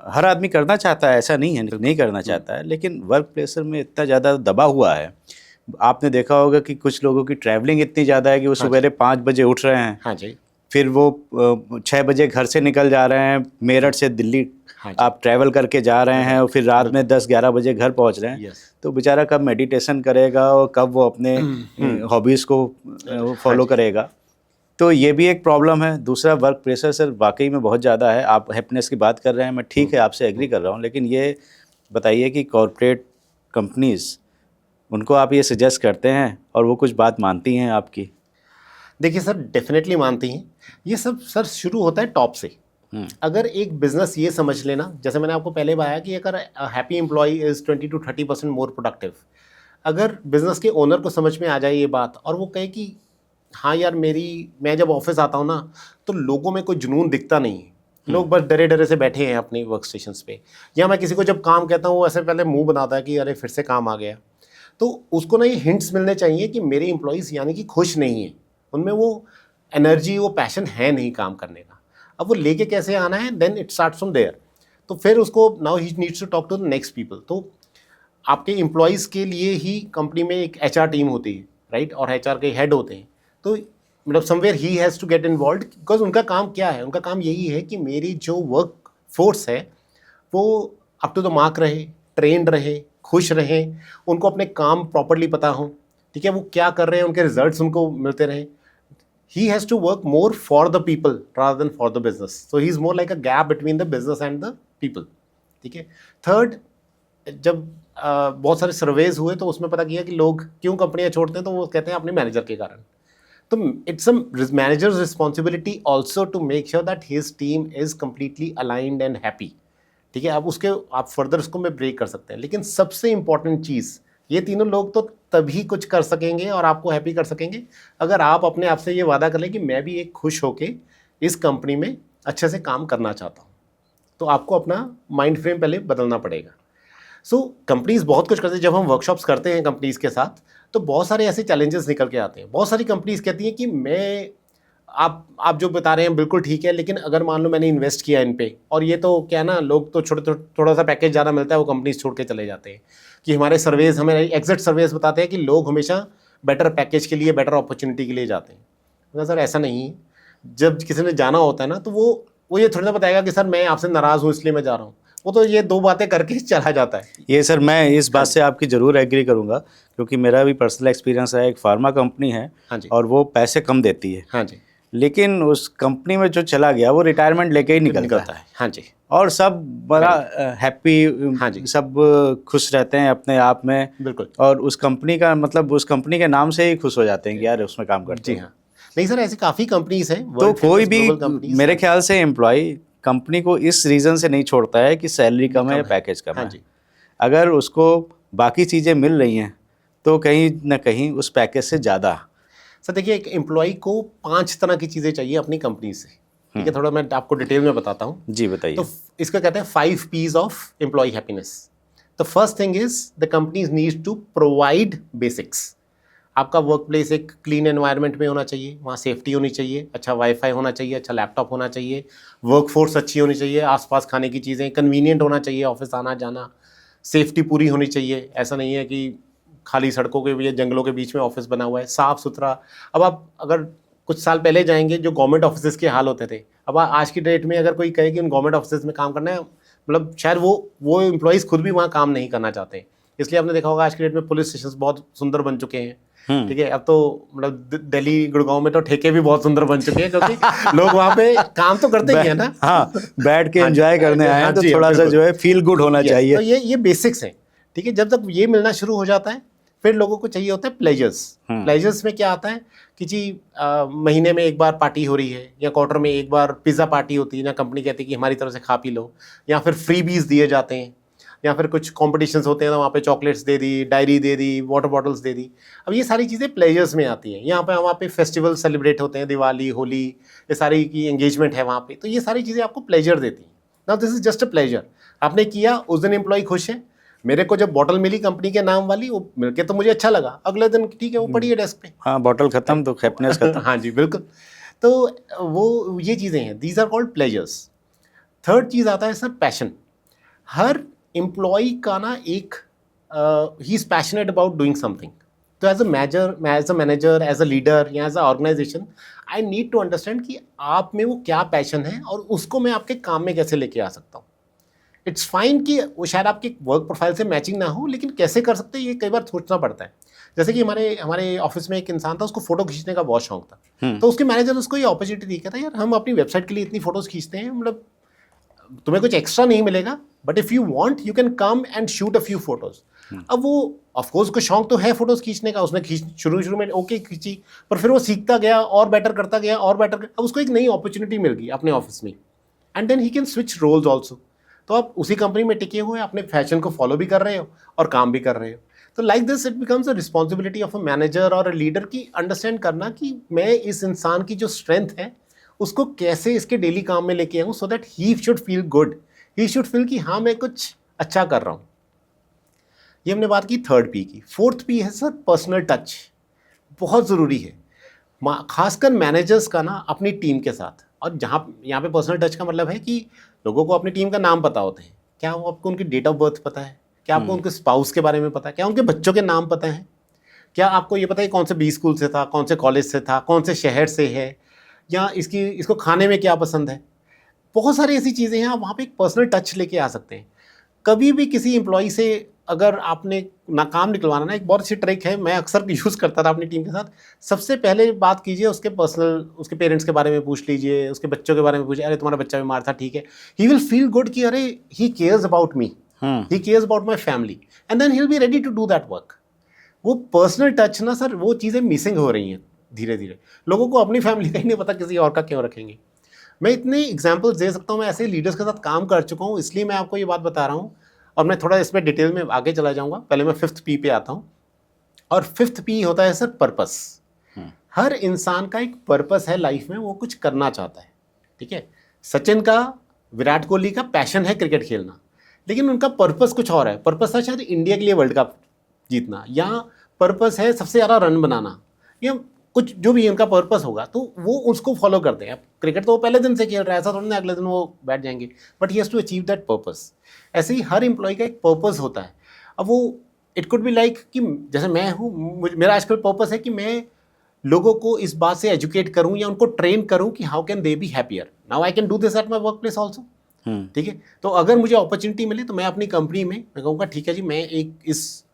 हर आदमी करना चाहता है, ऐसा नहीं है नहीं करना चाहता है, लेकिन वर्क प्रेशर में इतना ज़्यादा दबा हुआ है। आपने देखा होगा कि कुछ लोगों की ट्रैवलिंग इतनी ज़्यादा है कि वो सवेरे 5 बजे उठ रहे हैं, हाँ जी, फिर वो 6 बजे घर से निकल जा रहे हैं, मेरठ से दिल्ली हाँ जी, आप ट्रैवल करके जा रहे हैं, और फिर रात में 10-11 बजे घर पहुंच रहे हैं। यस, तो बेचारा कब मेडिटेशन करेगा और कब वो अपने हॉबीज़ को फॉलो करेगा? तो ये भी एक प्रॉब्लम है। दूसरा, वर्क प्रेशर सर वाकई में बहुत ज़्यादा है। आप हैप्पीनेस की बात कर रहे हैं, मैं ठीक है आपसे एग्री कर रहा हूँ, लेकिन ये बताइए कि कॉर्पोरेट कंपनीज़, उनको आप ये सजेस्ट करते हैं और वो कुछ बात मानती हैं आपकी? देखिए सर, डेफिनेटली मानती हैं। ये सब सर शुरू होता है टॉप से। अगर एक बिजनेस ये समझ लेना, जैसे मैंने आपको पहले बताया कि अगर happy employee is 20 to 30% more productive, अगर बिजनेस के ओनर को समझ में आ जाए ये बात और वो कहे कि हाँ यार, मैं जब ऑफिस आता हूँ ना तो लोगों में कोई जुनून दिखता नहीं है, लोग बस डरे डरे से बैठे हैं अपनी वर्क स्टेशन पे, या मैं किसी को जब काम कहता हूँ वो ऐसे पहले मुंह बनाता है कि अरे फिर से काम आ गया। तो उसको ना ये हिंट्स मिलने चाहिए कि मेरे एम्प्लॉयज़ यानी कि खुश नहीं है, उनमें वो एनर्जी, वो पैशन है नहीं काम करने का। अब वो लेके कैसे आना है, then it start from there. तो फिर उसको now he needs to talk to the next people. तो आपके एम्प्लॉयज़ के लिए ही कंपनी में एक एचआर टीम होती है, राइट, और एचआर के हेड होते हैं। तो मतलब somewhere he has to get involve, because उनका काम क्या है, उनका काम यही है कि मेरी जो वर्क फोर्स है वो अप टू द मार्क रहे, ट्रेंड रहे, खुश रहें, उनको अपने काम प्रॉपरली पता हो, ठीक है, वो क्या कर रहे हैं, उनके रिजल्ट्स उनको मिलते रहें। He has to work more for the people rather than for the business. So he is more like a gap between the business and the people. ठीक है। थर्ड, जब बहुत सारे सर्वेज हुए तो उसमें पता किया कि लोग क्यों कंपनियां छोड़ते हैं, तो वो कहते हैं अपने मैनेजर के कारण। तो it's a manager's responsibility also to make sure that his team is completely aligned and happy, ठीक है। आप फर्दर उसको में ब्रेक कर सकते हैं, लेकिन सबसे इंपॉर्टेंट चीज़, ये तीनों लोग तो तभी कुछ कर सकेंगे और आपको हैप्पी कर सकेंगे अगर आप अपने आप से ये वादा कर लें कि मैं भी एक खुश होके इस कंपनी में अच्छे से काम करना चाहता हूँ। तो आपको अपना माइंड फ्रेम पहले बदलना पड़ेगा। सो कंपनीज़ बहुत कुछ करती है। जब हम वर्कशॉप्स करते हैं कंपनीज़ के साथ तो बहुत सारे ऐसे चैलेंजेस निकल के आते हैं। बहुत सारी कंपनीज़ कहती हैं कि आप जो बता रहे हैं बिल्कुल ठीक है, लेकिन अगर मान लो मैंने इन्वेस्ट किया इन पे, और ये तो क्या ना, लोग तो थोड़ा सा पैकेज ज़्यादा मिलता है वो कंपनीज छोड़ के चले जाते हैं। कि हमारे एग्जिट सर्वेज बताते हैं कि लोग हमेशा बेटर पैकेज के लिए, बेटर अपॉर्चुनिटी के लिए जाते हैं। तो सर ऐसा नहीं है। जब किसी ने जाना होता है ना तो वो ये थोड़ी ना बताएगा कि सर मैं आपसे नाराज़ हूँ इसलिए मैं जा रहा हूँ। वो तो ये 2 बातें करके चला जाता है। ये सर मैं इस बात से आपकी ज़रूर एग्री करूंगा, क्योंकि मेरा भी पर्सनल एक्सपीरियंस है। एक फार्मा कंपनी है, हाँ जी, और वो पैसे कम देती है, हाँ जी, लेकिन उस कंपनी में जो चला गया वो रिटायरमेंट लेके ही निकलता है। हाँ जी, और सब बड़ा हैप्पी, हाँ जी, सब खुश रहते हैं अपने आप में, बिल्कुल, और उस कंपनी का मतलब उस कंपनी के नाम से ही खुश हो जाते हैं कि यार उसमें काम करते जी हैं। हाँ। नहीं सर, ऐसी काफ़ी कंपनीज हैं। तो कोई भी मेरे ख्याल से एम्प्लॉय कंपनी को इस रीज़न से नहीं छोड़ता है कि सैलरी कम है या पैकेज कम हाँ है। जी, अगर उसको बाकी चीज़ें मिल रही हैं तो कहीं ना कहीं उस पैकेज से ज़्यादा। सर देखिए, एक एम्प्लॉय को 5 तरह की चीज़ें चाहिए अपनी कंपनी से, ठीक है। थोड़ा मैं आपको डिटेल में बताता हूँ। जी बताइए। तो इसका कहते हैं 5 P's of employee happiness. The first thing is the companies needs to provide basics. आपका वर्क प्लेस एक क्लीन एनवायरनमेंट में होना चाहिए, वहाँ सेफ्टी होनी चाहिए, अच्छा वाईफाई होना चाहिए, अच्छा लैपटॉप होना चाहिए, वर्क फोर्स अच्छी होनी चाहिए, आसपास खाने की चीज़ें कन्वीनियंट होना चाहिए, ऑफिस आना जाना, सेफ्टी पूरी होनी चाहिए। ऐसा नहीं है कि खाली सड़कों के या जंगलों के बीच में ऑफिस बना हुआ है, साफ़ सुथरा। अब आप अगर कुछ साल पहले जाएंगे जो गवर्नमेंट ऑफिस के हाल होते थे, अब आज की डेट में अगर कोई कहे कि उन गवर्नमेंट ऑफिस में काम करना है, मतलब शायद वो एम्प्लॉयज़ खुद भी वहाँ काम नहीं करना चाहते। इसलिए आपने देखा होगा आज की डेट में पुलिस स्टेशन बहुत सुंदर बन चुके हैं, ठीक है। अब तो मतलब दिल्ली गुड़गांव में तो ठेके भी बहुत सुंदर बन चुके हैं, क्योंकि लोग वहाँ पे काम तो करते ही है ना। हाँ, बैठ के एंजॉय करने आए हैं, तो जी, थोड़ा सा जो है फील गुड होना चाहिए। तो ये बेसिक्स हैं, ठीक है। जब तक ये मिलना शुरू हो जाता है, फिर लोगों को चाहिए होता है प्लेजर्स। प्लेजर्स में क्या आता है कि जी महीने में एक बार पार्टी हो रही है, या क्वार्टर में एक बार पिज़्ज़ा पार्टी होती है, ना कंपनी कहती है कि हमारी तरफ से खा पी लो, या फिर फ्रीबीज दिए जाते हैं, या फिर कुछ कॉम्पिटिशन्स होते हैं तो वहाँ पे चॉकलेट्स दे दी, डायरी दे दी, वाटर बॉटल्स दे दी। अब ये सारी चीज़ें प्लेजर्स में आती हैं। यहाँ पे वहाँ पे फेस्टिवल सेलिब्रेट होते हैं, दिवाली, होली, ये सारी की एंगेजमेंट है वहाँ पे, तो ये सारी चीज़ें आपको प्लेजर देती हैं। Now this is just a pleasure. आपने किया, उस दिन एम्प्लॉय खुश है। मेरे को जब बॉटल मिली कंपनी के नाम वाली, वो मिलके तो मुझे अच्छा लगा, अगले दिन ठीक है वो पड़ी है डेस्क पे। हाँ, बॉटल खत्म तो हैप्पीनेस खत्म। हाँ जी बिल्कुल। तो वो ये चीज़ें हैं, these are called pleasures. Third चीज़ आता है सर पैशन। हर एम्प्लॉय का ना एक ही is passionate about doing something. तो as a manager, as a leader या as an organisation, I need to understand कि आप में वो क्या पैशन है और उसको मैं आपके काम में कैसे लेके आ सकता हूँ। इट्स फाइन कि वो शायद आपके वर्क प्रोफाइल से मैचिंग ना हो, लेकिन कैसे कर सकते हैं ये कई बार सोचना पड़ता है। जैसे कि हमारे ऑफिस में एक इंसान था, उसको फोटो खींचने का बहुत शौक था। तो उसके मैनेजर उसको ये अपॉर्चुनिटी दी, कहता यार हम अपनी वेबसाइट के लिए इतनी फोटोज खींचते हैं, मतलब तुम्हें कुछ एक्स्ट्रा नहीं मिलेगा, but if you want you can come and shoot a few photos. अब वो ऑफकोर्स को शौक तो है फोटोज खींचने का, उसने शुरू में ओके खींची, पर फिर वो सीखता गया और बेटर करता गया और बेटर। अब उसको एक नई अपॉर्चुनिटी मिल गई अपने ऑफिस में, and then he can switch roles also. तो आप उसी कंपनी में टिके हुए अपने फैशन को फॉलो भी कर रहे हो और काम भी कर रहे हो। तो like this it becomes a responsibility of a manager और अ लीडर की अंडरस्टैंड करना कि मैं इस इंसान की जो स्ट्रेंथ है उसको कैसे इसके डेली काम में लेके आऊँ, so that he should feel good, he should feel कि हाँ मैं कुछ अच्छा कर रहा हूँ। ये हमने बात की थर्ड पी की। फोर्थ पी है सर पर्सनल टच। बहुत ज़रूरी है, खासकर मैनेजर्स का ना अपनी टीम के साथ। और जहाँ यहाँ पे पर्सनल टच का मतलब है कि लोगों को अपनी टीम का नाम पता होते हैं, क्या वो आपको उनकी डेट ऑफ बर्थ पता है, क्या आपको उनके स्पाउस के बारे में पता है, क्या उनके बच्चों के नाम पता है, क्या आपको ये पता है कौन से बी स्कूल से था, कौन से कॉलेज से था, कौन से शहर से है, या इसको खाने में क्या पसंद है। बहुत सारी ऐसी चीज़ें हैं, आप वहाँ पे एक पर्सनल टच लेके आ सकते हैं। कभी भी किसी एम्प्लॉय से अगर आपने ना काम निकलवाना ना, एक बहुत अच्छी ट्रिक है, मैं अक्सर यूज़ करता था अपनी टीम के साथ। सबसे पहले बात कीजिए उसके उसके पेरेंट्स के बारे में पूछ लीजिए, उसके बच्चों के बारे में पूछिए, अरे तुम्हारा बच्चा बीमार था, ठीक है। ही विल फील गुड कि अरे he cares about me, he cares about my family, and then he will be ready to do that work. वो पर्सनल टच ना सर, वो चीज़ें मिसिंग हो रही हैं धीरे धीरे। लोगों को अपनी फैमिली का ही नहीं पता, किसी और का क्यों रखेंगे। मैं इतने एग्जाम्पल्स दे सकता हूँ, मैं ऐसे लीडर्स के साथ काम कर चुका हूँ, इसलिए मैं आपको ये बात बता रहा हूँ। और मैं थोड़ा इसमें डिटेल में आगे चला जाऊँगा, पहले मैं 5th P पे आता हूँ। और 5th P होता है सर पर्पस। हर इंसान का एक पर्पस है लाइफ में, वो कुछ करना चाहता है, ठीक है। सचिन का, विराट कोहली का पैशन है क्रिकेट खेलना, लेकिन उनका पर्पस कुछ और है। पर्पस था शायद इंडिया के लिए वर्ल्ड कप जीतना, या पर्पस है सबसे ज़्यादा रन बनाना, या कुछ जो भी उनका पर्पस होगा, तो वो उसको फॉलो करते हैं। अब क्रिकेट तो वो पहले दिन से खेल रहा है, ऐसा थोड़ा ना अगले दिन वो बैठ जाएंगे, but he has to achieve that purpose. ऐसे ही हर एम्प्लॉय का एक पर्पस होता है। अब वो इट कुड बी लाइक कि जैसे मैं हूँ, मेरा आजकल पर्पस है कि मैं लोगों को इस बात से एजुकेट करूँ या उनको ट्रेन करूँ कि how can they be happier. Now I can do this at my work place also, ठीक है। तो अगर मुझे अपॉर्चुनिटी मिले तो मैं अपनी कंपनी में मैं कहूँगा ठीक है जी, मैं एक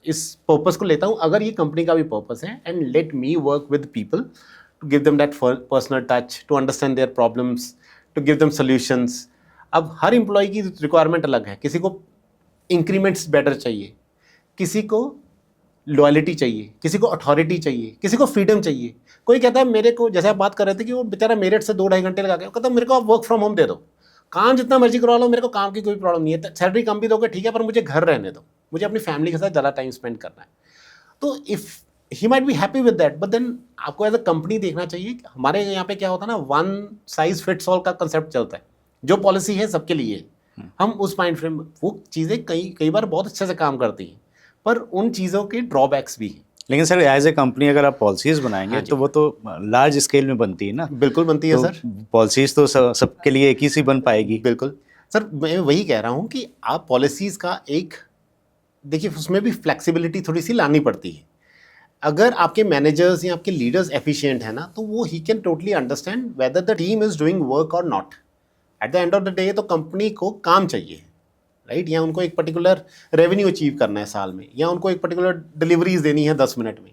इस पर्पस को लेता हूँ, अगर ये कंपनी का भी पर्पस है, and let me work with people to give them that personal touch, to understand their problems, to give them solutions. अब हर एम्प्लॉय की रिक्वायरमेंट अलग है, किसी को इंक्रीमेंट्स बेटर चाहिए, किसी को लॉयल्टी चाहिए, किसी को अथॉरिटी चाहिए, किसी को फ्रीडम चाहिए। कोई कहता है मेरे को, जैसे आप बात कर रहे थे कि वो बेचारा मेरिट से 2-2.5 घंटे लगा के, कहता है मेरे को आप वर्क फ्रॉम होम दे दो, काम जितना मर्जी करवा लो, मेरे को काम की कोई प्रॉब्लम नहीं है, सैलरी कम भी दोगे ठीक है, पर मुझे घर रहने दो, मुझे अपनी फैमिली के साथ ज़्यादा टाइम स्पेंड करना है। तो if he might be happy with that, but then आपको एज अ कंपनी देखना चाहिए कि हमारे यहाँ पे क्या होता है ना, वन साइज फिट्स ऑल का कंसेप्ट चलता है। जो पॉलिसी है सबके लिए है। हम उस माइंड फ्रेम, वो चीज़ें कई बार बहुत अच्छे से काम करती हैं, पर उन चीज़ों के ड्रॉबैक्स भी हैं। लेकिन सर एज ए कंपनी अगर आप पॉलिसीज बनाएंगे हाँ जी। तो वो तो लार्ज स्केल में बनती है ना। बिल्कुल बनती है तो सर। पॉलिसीज तो सबके लिए एक ही सी बन पाएगी। बिल्कुल सर, मैं वही कह रहा हूँ कि आप पॉलिसीज़ का एक, देखिए उसमें भी फ्लेक्सिबिलिटी थोड़ी सी लानी पड़ती है। अगर आपके मैनेजर्स या आपके लीडर्स एफिशिएंट है ना, तो वो he can totally understand whether the team is doing work और not. At the end of the day तो कंपनी को काम चाहिए, राइट? या उनको एक पर्टिकुलर रेवेन्यू अचीव करना है साल में, या उनको एक पर्टिकुलर डिलीवरीज देनी है 10 मिनट में,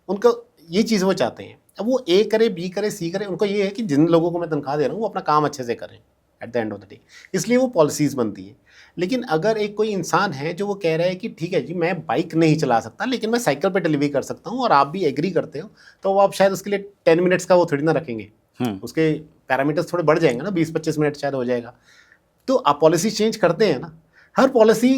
उनको ये चीज़ वो चाहते हैं। अब वो ए करे, बी करे, सी करे, उनको ये है कि जिन लोगों को मैं तनख्वाह दे रहा हूँ वो अपना काम अच्छे से करें eight the end of the day, इसलिए वो पॉलिसीज़ बनती है। लेकिन अगर एक कोई इंसान है जो वो कह रहा है कि ठीक है जी मैं बाइक नहीं चला सकता लेकिन मैं साइकिल पे डिलीवरी कर सकता हूँ, और आप भी एग्री करते हो, तो वो आप शायद उसके लिए 10 मिनट्स का वो थोड़ी ना रखेंगे। उसके पैरामीटर्स थोड़े बढ़ जाएंगे ना, 20-25 मिनट शायद हो जाएगा। तो आप पॉलिसी चेंज करते हैं ना, हर पॉलिसी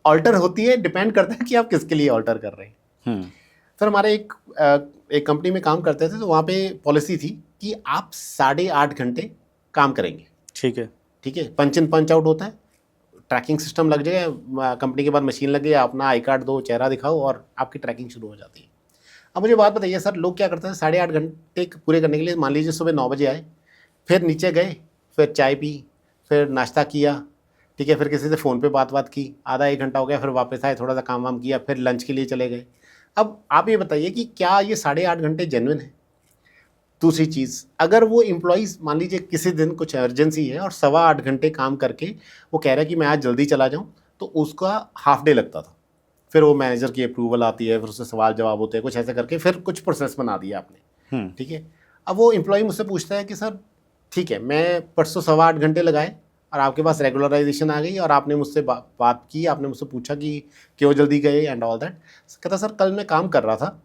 ऑल्टर होती है, डिपेंड करता है कि आप किसके लिए ऑल्टर कर रहे हैं। सर हमारे एक कंपनी में काम करते थे, तो वहाँ पे पॉलिसी थी कि आप 8.5 घंटे काम करेंगे। ठीक है। ठीक है, पंच इन पंच आउट होता है, ट्रैकिंग सिस्टम लग जाएगा, कंपनी के बाद मशीन लग गई, अपना आई कार्ड दो, चेहरा दिखाओ और आपकी ट्रैकिंग शुरू हो जाती है। अब मुझे बात बताइए सर, लोग क्या करते हैं 8.5 घंटे पूरे करने के लिए, मान लीजिए सुबह 9 बजे आए, फिर नीचे गए, फिर चाय पी, फिर नाश्ता किया, ठीक है, फिर किसी से फ़ोन पे बात की, आधा 1 घंटा हो गया, फिर वापस आए, थोड़ा सा काम वाम किया, फिर लंच के लिए चले गए। अब आप ये बताइए कि क्या ये 8.5 घंटे जेन्युइन है? दूसरी चीज़, अगर वो एम्प्लॉइज़ मान लीजिए किसी दिन कुछ इमरजेंसी है और 8.25 घंटे काम करके वो कह रहा है कि मैं आज जल्दी चला जाऊँ, तो उसका हाफ डे लगता था। फिर वो मैनेजर की अप्रूवल आती है, फिर उससे सवाल जवाब होते हैं, कुछ ऐसे करके फिर कुछ प्रोसेस बना दिया आपने, ठीक है। अब वो एम्प्लॉय मुझसे पूछता है कि सर ठीक है, मैं परसों 8.25 घंटे लगाए और आपके पास रेगुलराइजेशन आ गई और आपने मुझसे बात की, आपने मुझसे पूछा कि क्यों जल्दी गए एंड ऑल दैट। कहता सर कल मैं काम कर रहा था,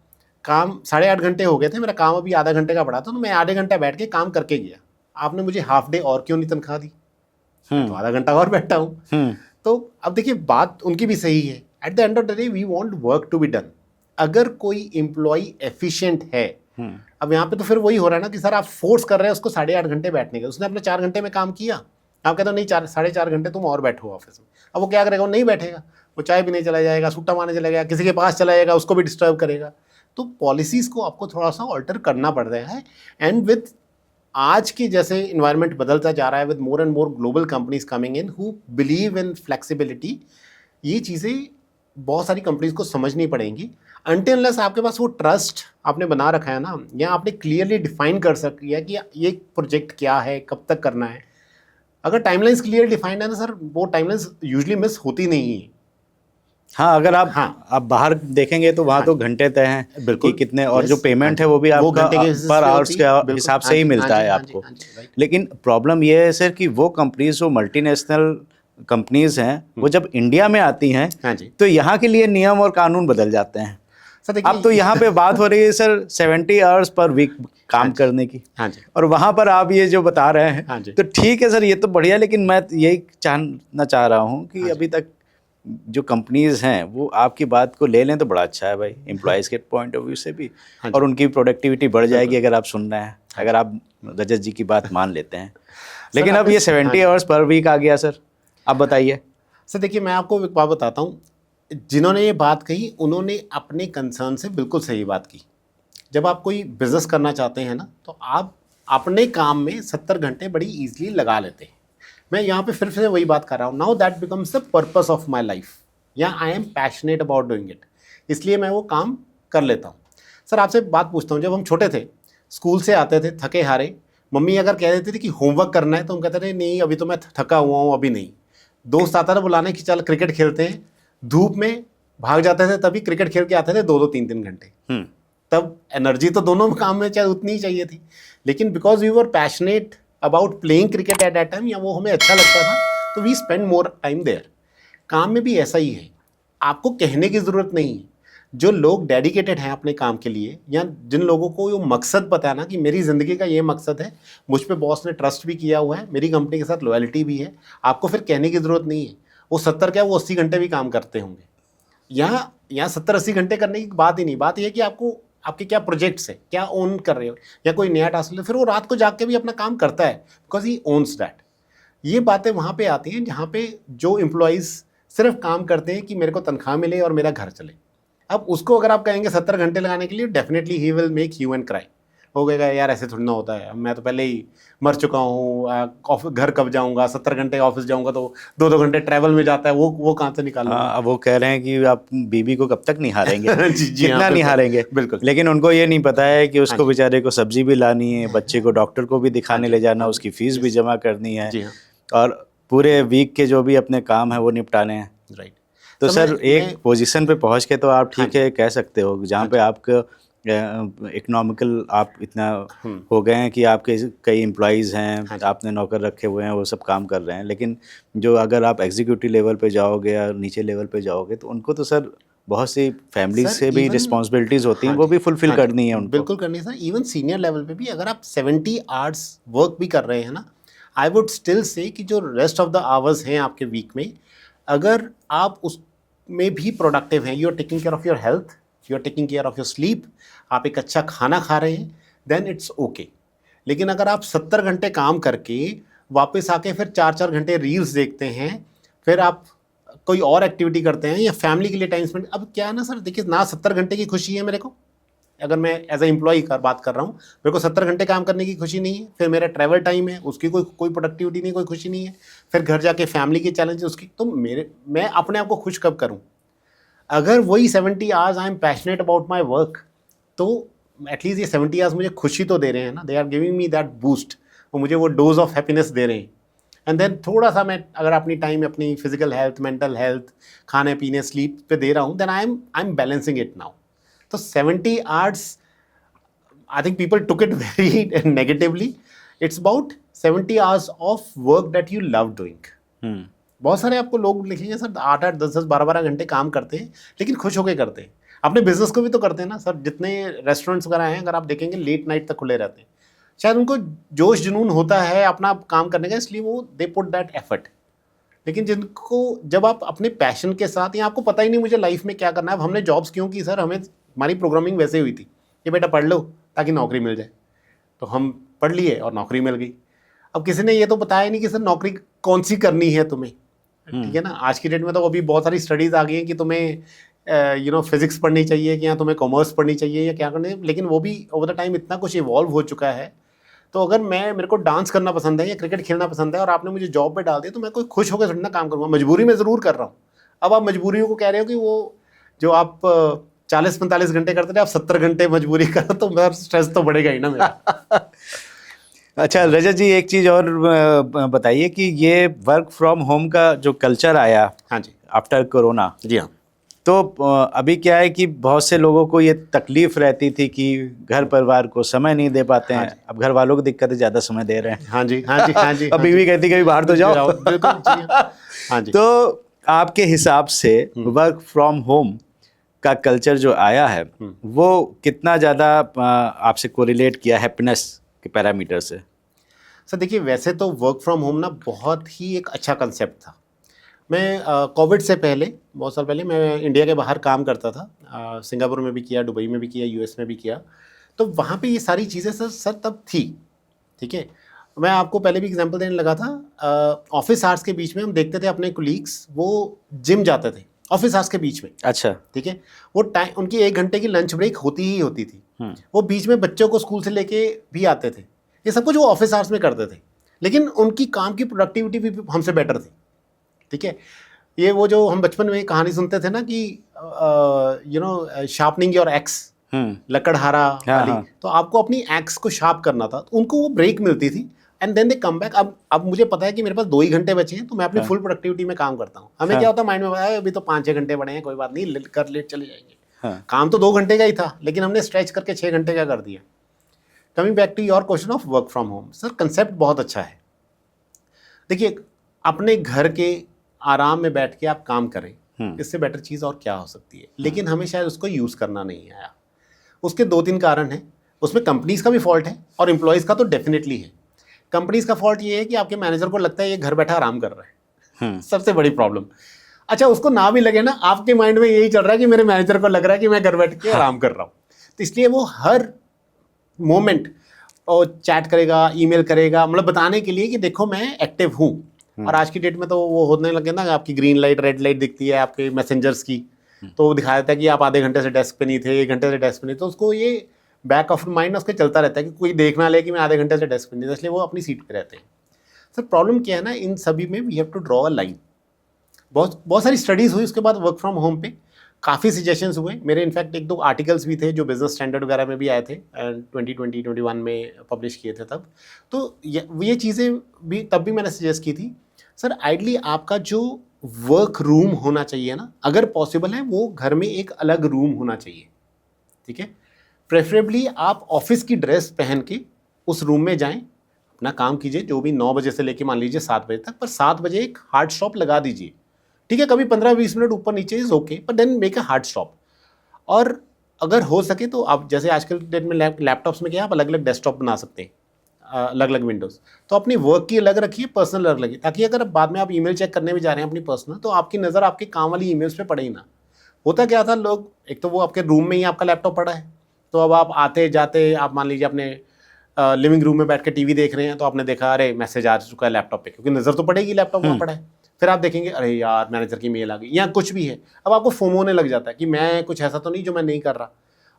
काम 8.5 घंटे हो गए थे, मेरा काम अभी आधा घंटे का पड़ा था, तो मैं आधे घंटा बैठ के काम करके गया, आपने मुझे हाफ डे और क्यों नहीं तनख्वाह दी? तो आधा घंटा और बैठा हूँ। तो अब देखिए बात उनकी भी सही है। At the end of the day we want work to be done. अगर कोई एम्प्लॉय एफिशिएंट है, अब यहाँ पे तो फिर वही हो रहा है ना कि सर आप फोर्स कर रहे हैं उसको 8.5 घंटे बैठने का, उसने अपने 4 घंटे में काम किया, आप कहते हो नहीं 4-4.5 घंटे तुम और बैठो ऑफिस में। अब वो क्या करेगा? वो नहीं बैठेगा, वो चाय भी नहीं चला जाएगा, सूटा मारने चला जाएगा, किसी के पास चला जाएगा, उसको भी डिस्टर्ब करेगा। तो पॉलिसीज़ को आपको थोड़ा सा ऑल्टर करना पड़ रहा है। एंड विद आज की जैसे इन्वायरमेंट बदलता जा रहा है, with more and more global companies coming in who believe in flexibility, ये चीज़ें बहुत सारी कंपनीज को समझनी पड़ेंगी। अनटिल अनलेस आपके पास वो ट्रस्ट आपने बना रखा है ना, या आपने क्लियरली डिफाइन कर सकिया कि ये प्रोजेक्ट क्या है, कब तक करना है। अगर टाइमलाइंस क्लियर डिफाइंड है ना सर, वो टाइमलाइंस यूजुअली मिस होती नहीं है। हाँ, अगर आप हाँ, आप बाहर देखेंगे तो वहाँ तो घंटे तय हैं बिल्कुल कि कितने, और Yes, जो पेमेंट है हाँ वो भी जी, वो आपका घंटे के basis पर पे आवर्स होती के है, बिल्कुल, हिसाब हाँ से ही जी, मिलता हाँ है जी, हाँ आपको। जी, हाँ जी, right। लेकिन प्रॉब्लम ये है सर कि वो कंपनीज जो मल्टीनेशनल कंपनीज हैं वो जब इंडिया में आती हैं हाँ जी तो यहाँ के लिए नियम और कानून बदल जाते हैं। सर देखिए, अब तो यहाँ पे बात हो रही है सर 70 आवर्स पर वीक काम करने की, हाँ जी, और वहाँ पर आप ये जो बता रहे हैं, हाँ जी, तो ठीक है सर, ये तो बढ़िया, लेकिन मैं यही जानना चाह रहा हूँ कि हाँ जी। अभी तक जो कंपनीज हैं वो आपकी बात को ले लें तो बड़ा अच्छा है भाई, एम्प्लॉयज़ के पॉइंट ऑफ व्यू से भी, हाँ जी। और उनकी प्रोडक्टिविटी बढ़ जाएगी अगर आप सुन रहे हैं, अगर आप रजत जी की बात मान लेते हैं। लेकिन अब ये 70 आवर्स पर वीक आ गया सर, आप बताइए। सर देखिए, मैं आपको एक बात बताता हूँ, जिन्होंने ये बात कही उन्होंने अपने कंसर्न से बिल्कुल सही बात की। जब आप कोई बिजनेस करना चाहते हैं ना, तो आप अपने काम में 70 घंटे बड़ी ईजिली लगा लेते हैं। मैं यहाँ पे फिर से वही बात कर रहा हूँ, now that becomes the purpose of my life, या I am passionate about doing it, इसलिए मैं वो काम कर लेता हूँ। सर आपसे बात पूछता हूँ, जब हम छोटे थे, स्कूल से आते थे थके हारे, मम्मी अगर कह देती थी कि होमवर्क करना है, तो हम कहते थे नहीं अभी तो मैं थका हुआ हूँ, अभी नहीं। दोस्त आता था बुलाने कि चल क्रिकेट खेलते हैं, धूप में भाग जाते थे, तभी क्रिकेट खेल के आते थे 2-2 3-3 घंटे। तब एनर्जी तो दोनों काम में चाहे उतनी ही चाहिए थी, लेकिन because we were passionate about playing cricket at that time, या वो हमें अच्छा लगता था, तो we spend more time there. काम में भी ऐसा ही है, आपको कहने की ज़रूरत नहीं है। जो लोग डेडिकेटेड हैं अपने काम के लिए, या जिन लोगों को ये मकसद पता है ना कि मेरी ज़िंदगी का ये मकसद है, मुझ पे बॉस ने ट्रस्ट भी किया हुआ है, मेरी कंपनी के साथ लॉयल्टी भी है, आपको फिर कहने की ज़रूरत नहीं है। वो 70 क्या वो 80 घंटे भी काम करते होंगे। यहाँ 70-80 घंटे करने की बात ही नहीं, बात यह है कि आपको आपके क्या प्रोजेक्ट्स है, क्या ओन कर रहे हो, या कोई नया टास्क ले, फिर वो रात को जाग के भी अपना काम करता है बिकॉज ही ओन्स दैट। ये बातें वहाँ पे आती हैं जहाँ पे जो एम्प्लॉयज़ सिर्फ काम करते हैं कि मेरे को तनख्वाह मिले और मेरा घर चले। अब उसको अगर आप कहेंगे 70 घंटे लगाने के लिए, definitely he will make you and cry. हो गएगा यार ऐसे थोड़ी ना होता है, मैं तो पहले ही मर चुका हूँ, घर कब जाऊँगा, 70 घंटे ऑफिस जाऊँगा तो 2-2 घंटे ट्रैवल में जाता है, वो कहाँ से निकालूंगा। हाँ, अब वो कह रहे हैं कि आप बीबी को कब तक निहारेंगे जी हाँ, कितना निहारेंगे। बिल्कुल। लेकिन उनको ये नहीं पता है कि उसको हाँ जी। बेचारे को सब्जी भी लानी है, बच्चे को डॉक्टर को भी दिखाने ले जाना, उसकी फीस भी जमा करनी है, जी हाँ, और पूरे वीक के जो भी अपने काम है वो निपटाने हैं। राइट। तो सर एक पोजीशन पे पहुंच के तो आप ठीक है कह सकते हो जहाँ पे आपका इकोनॉमिकल आप इतना हो गए हैं कि आपके कई एम्प्लॉयज़ हैं, आपने नौकर रखे हुए हैं, वो सब काम कर रहे हैं, लेकिन जो अगर आप एग्जीक्यूटिव लेवल पे जाओगे या नीचे लेवल पे जाओगे तो उनको तो सर बहुत सी फैमिली से भी रिस्पॉन्सिबिलिटीज़ होती हैं, वो भी फुलफिल करनी है उनको। बिल्कुल करनी है सर। इवन सीनियर लेवल पे भी अगर आप 70 आवर्स वर्क भी कर रहे हैं ना, आई वुड स्टिल से कि जो रेस्ट ऑफ द आवर्स हैं आपके वीक में, अगर आप उसमें भी प्रोडक्टिव हैं, you are taking care of your health, you are taking care of your sleep, आप एक अच्छा खाना खा रहे हैं, देन इट्स ओके। लेकिन अगर आप 70 घंटे काम करके वापस आके फिर 4-4 घंटे रील्स देखते हैं, फिर आप कोई और एक्टिविटी करते हैं या फैमिली के लिए टाइम स्पेंड, अब क्या है ना सर, देखिए ना 70 घंटे की खुशी है मेरे को, अगर मैं एज ए एम्प्लॉई बात कर रहा हूँ, मेरे को 70 घंटे काम करने की खुशी नहीं है, फिर मेरा ट्रैवल टाइम है उसकी कोई प्रोडक्टिविटी नहीं, कोई खुशी नहीं है, फिर घर जाके फैमिली के चैलेंज उसकी, तो मैं अपने आप को खुश कब करूँ? अगर वही 70 hours I am passionate about my work, तो एटलीस्ट ये 70 आवर्स मुझे खुशी तो दे रहे हैं ना, they are giving me that boost, वो मुझे वो डोज ऑफ हैप्पीनेस दे रहे हैं। एंड देन थोड़ा सा मैं अगर अपनी टाइम अपनी फिजिकल हेल्थ, मेंटल हेल्थ, खाने पीने, स्लीप पे दे रहा हूँ, then I am balancing it now. तो 70 hours I think people took it very negatively. It's about 70 hours of work that you love doing. बहुत सारे आपको लोग लिखेंगे सर 8-8, 10-10, 12-12 घंटे काम करते हैं लेकिन खुश होकर करते हैं। अपने बिजनेस को भी तो करते हैं ना सर, जितने रेस्टोरेंट्स वगैरह हैं अगर आप देखेंगे लेट नाइट तक खुले रहते हैं, शायद उनको जोश जुनून होता है अपना काम करने का, इसलिए वो दे पुट दैट एफर्ट। लेकिन जिनको जब आप अपने पैशन के साथ, या आपको पता ही नहीं मुझे लाइफ में क्या करना है, अब हमने जॉब्स क्यों की सर, हमारी प्रोग्रामिंग वैसे हुई थी कि बेटा पढ़ लो ताकि नौकरी मिल जाए, तो हम पढ़ लिए और नौकरी मिल गई। अब किसी ने ये तो बताया नहीं कि सर नौकरी कौन सी करनी है तुम्हें, ठीक है ना। आज की डेट में तो अभी बहुत सारी स्टडीज़ आ गई हैं कि तुम्हें फिजिक्स पढ़नी चाहिए कि या तुम्हें कॉमर्स पढ़नी चाहिए या क्या करने, लेकिन वो भी ओवर द टाइम इतना कुछ इवॉल्व हो चुका है। तो अगर मेरे को डांस करना पसंद है या क्रिकेट खेलना पसंद है और आपने मुझे जॉब पे डाल दिया, तो मैं कोई खुश होकर थोड़ी ना काम करूँगा, मजबूरी में ज़रूर कर रहा हूँ। अब आप मजबूरियों को कह रहे हो कि वो जो आप 40-45 घंटे करते थे आप 70 घंटे मजबूरी करो, तो मेरा स्ट्रेस तो बढ़ेगा ही ना मेरा। अच्छा रजत जी, एक चीज़ और बताइए कि ये वर्क फ्रॉम होम का जो कल्चर आया, हाँ जी, आफ्टर कोरोना, जी हाँ, तो अभी क्या है कि बहुत से लोगों को ये तकलीफ रहती थी कि घर परिवार को समय नहीं दे पाते हैं। अब घर वालों को दिक्कत है, ज़्यादा समय दे रहे हैं। हाँ जी, हाँ जी, हाँ जी। अब बीवी कहती कभी बाहर तो जाओ। बिल्कुल जी, हाँ जी। तो आपके हिसाब से वर्क फ्रॉम होम का कल्चर जो आया है वो कितना ज़्यादा आपसे कोरिलेट किया हैप्पीनेस के पैरामीटर से? सर देखिए, वैसे तो वर्क फ्रॉम होम ना बहुत ही एक अच्छा कंसेप्ट था। मैं कोविड से पहले, बहुत साल पहले, मैं इंडिया के बाहर काम करता था, सिंगापुर में भी किया, दुबई में भी किया, यूएस में भी किया। तो वहाँ पे ये सारी चीज़ें सर तब थी, ठीक है। मैं आपको पहले भी एग्जांपल देने लगा था, ऑफिस आवर्स के बीच में हम देखते थे अपने कोलीग्स वो जिम जाते थे ऑफिस आवर्स के बीच में। अच्छा, ठीक है, वो टाइम उनकी 1 घंटे की लंच ब्रेक होती ही होती थी। वो बीच में बच्चों को स्कूल से लेके भी आते थे, ये सब कुछ वो ऑफिस आवर्स में करते थे, लेकिन उनकी काम की प्रोडक्टिविटी भी हमसे बेटर थी, ठीक है। ये वो जो हम बचपन में कहानी सुनते थे ना कि शार्पनिंग योर एक्स, लकड़हारा वाली, तो आपको अपनी एक्स को शार्प करना था, तो उनको वो ब्रेक मिलती थी and then they come back. अब मुझे पता है कि मेरे पास 2 ही घंटे बचे हैं, तो मैं अपनी फुल प्रोडक्टिविटी में काम करता हूँ। हमें क्या होता है माइंड में, अभी तो 5-6 घंटे बड़े हैं, कोई बात नहीं, कर लेट चले जाएंगे। काम तो 2 घंटे का ही था, लेकिन हमने स्ट्रेच करके 6 घंटे का कर दिया। Coming back to your question of work from home, sir concept बहुत अच्छा है। देखिए, अपने घर के आराम में बैठ के आप काम करें, इससे बेटर चीज़ और क्या हो सकती है, लेकिन हमें शायद उसको यूज़ करना नहीं आया। उसके 2-3 कारण हैं। उसमें कंपनीज का भी फॉल्ट है और एम्प्लॉयज़ का तो डेफिनेटली है। कंपनीज का फॉल्ट ये है कि आपके मैनेजर को लगता है ये घर बैठा आराम कर रहा है, सबसे बड़ी प्रॉब्लम। अच्छा उसको ना भी लगे ना, आपके माइंड में यही चल रहा है कि मेरे मैनेजर को लग रहा है कि मैं घर बैठ के आराम कर रहा हूँ। तो इसलिए वो हर मोमेंट और चैट करेगा, ईमेल करेगा, मतलब बताने के लिए कि देखो मैं एक्टिव हूँ। और आज की डेट में तो वो होने लगे ना, आपकी ग्रीन लाइट रेड लाइट दिखती है आपके मैसेंजर्स की, तो वो दिखा देता है कि आप आधे घंटे से डेस्क पे नहीं थे, 1 घंटे से डेस्क पे नहीं, तो उसको ये बैक ऑफ माइंड उसके चलता रहता है कि कोई देख ना ले कि मैं आधे घंटे से डेस्क पे नहीं था, इसलिए वो अपनी सीट पे रहते हैं। सर प्रॉब्लम क्या है ना, इन सभी में we have to draw a line. बहुत सारी स्टडीज़ हुई उसके बाद वर्क फ्रॉम होम पे, काफ़ी सजेशंस हुए मेरे, इनफैक्ट 1-2 आर्टिकल्स भी थे जो बिजनेस स्टैंडर्ड वगैरह में भी आए थे, 2020-21 में पब्लिश किए थे तब। तो ये चीज़ें भी तब भी मैंने सजेस्ट की थी। सर आइडली आपका जो वर्क रूम होना चाहिए ना, अगर पॉसिबल है वो घर में एक अलग रूम होना चाहिए, ठीक है। प्रेफरेबली आप ऑफिस की ड्रेस पहन के उस रूम में जाएं, अपना काम कीजिए, जो भी 9 बजे से लेके मान लीजिए 7 बजे तक, पर 7 बजे एक हार्ड स्टॉप लगा दीजिए, ठीक है। कभी 15-20 मिनट ऊपर नीचे इज ओके, पर then make a hard stop. और अगर हो सके तो आप जैसे आजकल डेट में लैपटॉप्स में क्या आप अलग अलग डेस्कटॉप बना सकते हैं, अलग अलग विंडोज़, तो अपनी वर्क की अलग रखिए, पर्सनल अलग रखिए, ताकि अगर बाद में आप ईमेल चेक करने भी जा रहे हैं अपनी पर्सनल, तो आपकी नज़र आपके काम वाली ईमेल्स पे पड़े ही ना। होता क्या था, लोग एक तो वो आपके रूम में ही आपका लैपटॉप पड़ा है, तो अब आप आते जाते आप मान लीजिए अपने लिविंग रूम में बैठ के टीवी देख रहे हैं, तो आपने देखा अरे मैसेज आ चुका है लैपटॉप पे, क्योंकि नज़र तो पड़ेगी लैपटॉप वहाँ पड़ा है। फिर आप देखेंगे अरे यार मैनेजर की मेल आ गई या कुछ भी है, अब आपको फोमो होने लग जाता है कि मैं कुछ ऐसा तो नहीं जो मैं नहीं कर रहा,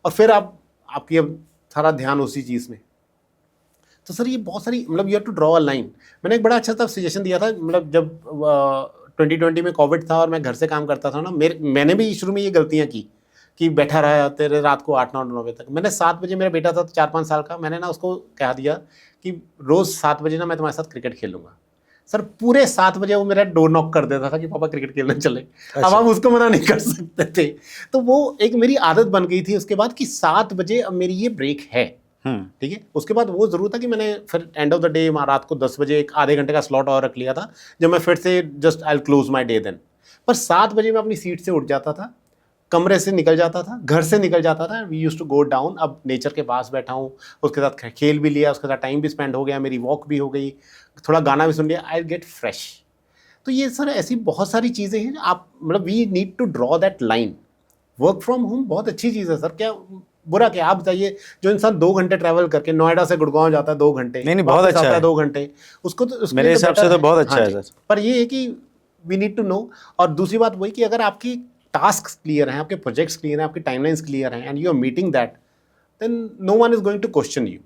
और फिर आपकी अब सारा ध्यान उसी चीज़ में। तो सर ये बहुत सारी, मतलब you have to draw a line. मैंने एक बड़ा अच्छा सा सजेशन दिया था, मतलब जब 2020 में कोविड था और मैं घर से काम करता था ना, मैंने भी शुरू में ये गलतियाँ की कि बैठा रहा तेरे रात को 8-9 बजे तक। मैंने 7 बजे, मेरा बेटा था 4-5 साल का, मैंने ना उसको कह दिया कि रोज़ 7 बजे ना मैं तुम्हारे साथ क्रिकेट खेलूंगा। सर पूरे 7 बजे वो मेरा डोर नॉक कर देता था कि पापा क्रिकेट खेलने चले। अच्छा। अब आप उसको मना नहीं कर सकते थे। तो वो एक मेरी आदत बन गई थी उसके बाद कि 7 बजे अब मेरी ये ब्रेक है, ठीक है। उसके बाद वो ज़रूर था कि मैंने फिर एंड ऑफ द डे रात को 10 बजे एक आधे घंटे का स्लॉट और रख लिया था, जब मैं फिर से just I close my day then. पर 7 बजे मैं अपनी सीट से उठ जाता था, कमरे से निकल जाता था, घर से निकल जाता था, we use to go down. अब नेचर के पास बैठा हूँ, उसके साथ खेल भी लिया, उसके साथ टाइम भी स्पेंड हो गया, मेरी वॉक भी हो गई, थोड़ा गाना भी सुन लिया, आई गेट फ्रेश। तो ये सर ऐसी बहुत सारी चीज़ें हैं आप, मतलब we need to draw that line. Work from home बहुत अच्छी चीज़ है सर, क्या बुरा क्या, आप बताइए। जो इंसान 2 घंटे ट्रैवल करके नोएडा से गुड़गांव जाता है 2 घंटे, नहीं बहुत अच्छा है 2 घंटे, उसको तो उसके मेरे लिए हिसाब better से तो है। बहुत अच्छा हाँ है जी। सर। पर ये है कि वी नीड टू नो। और दूसरी बात वही कि अगर आपकी टास्क क्लियर हैं, आपके प्रोजेक्ट्स क्लियर हैं, आपकी टाइमलाइंस क्लियर हैं, and you are meeting that, then no one is going to question you.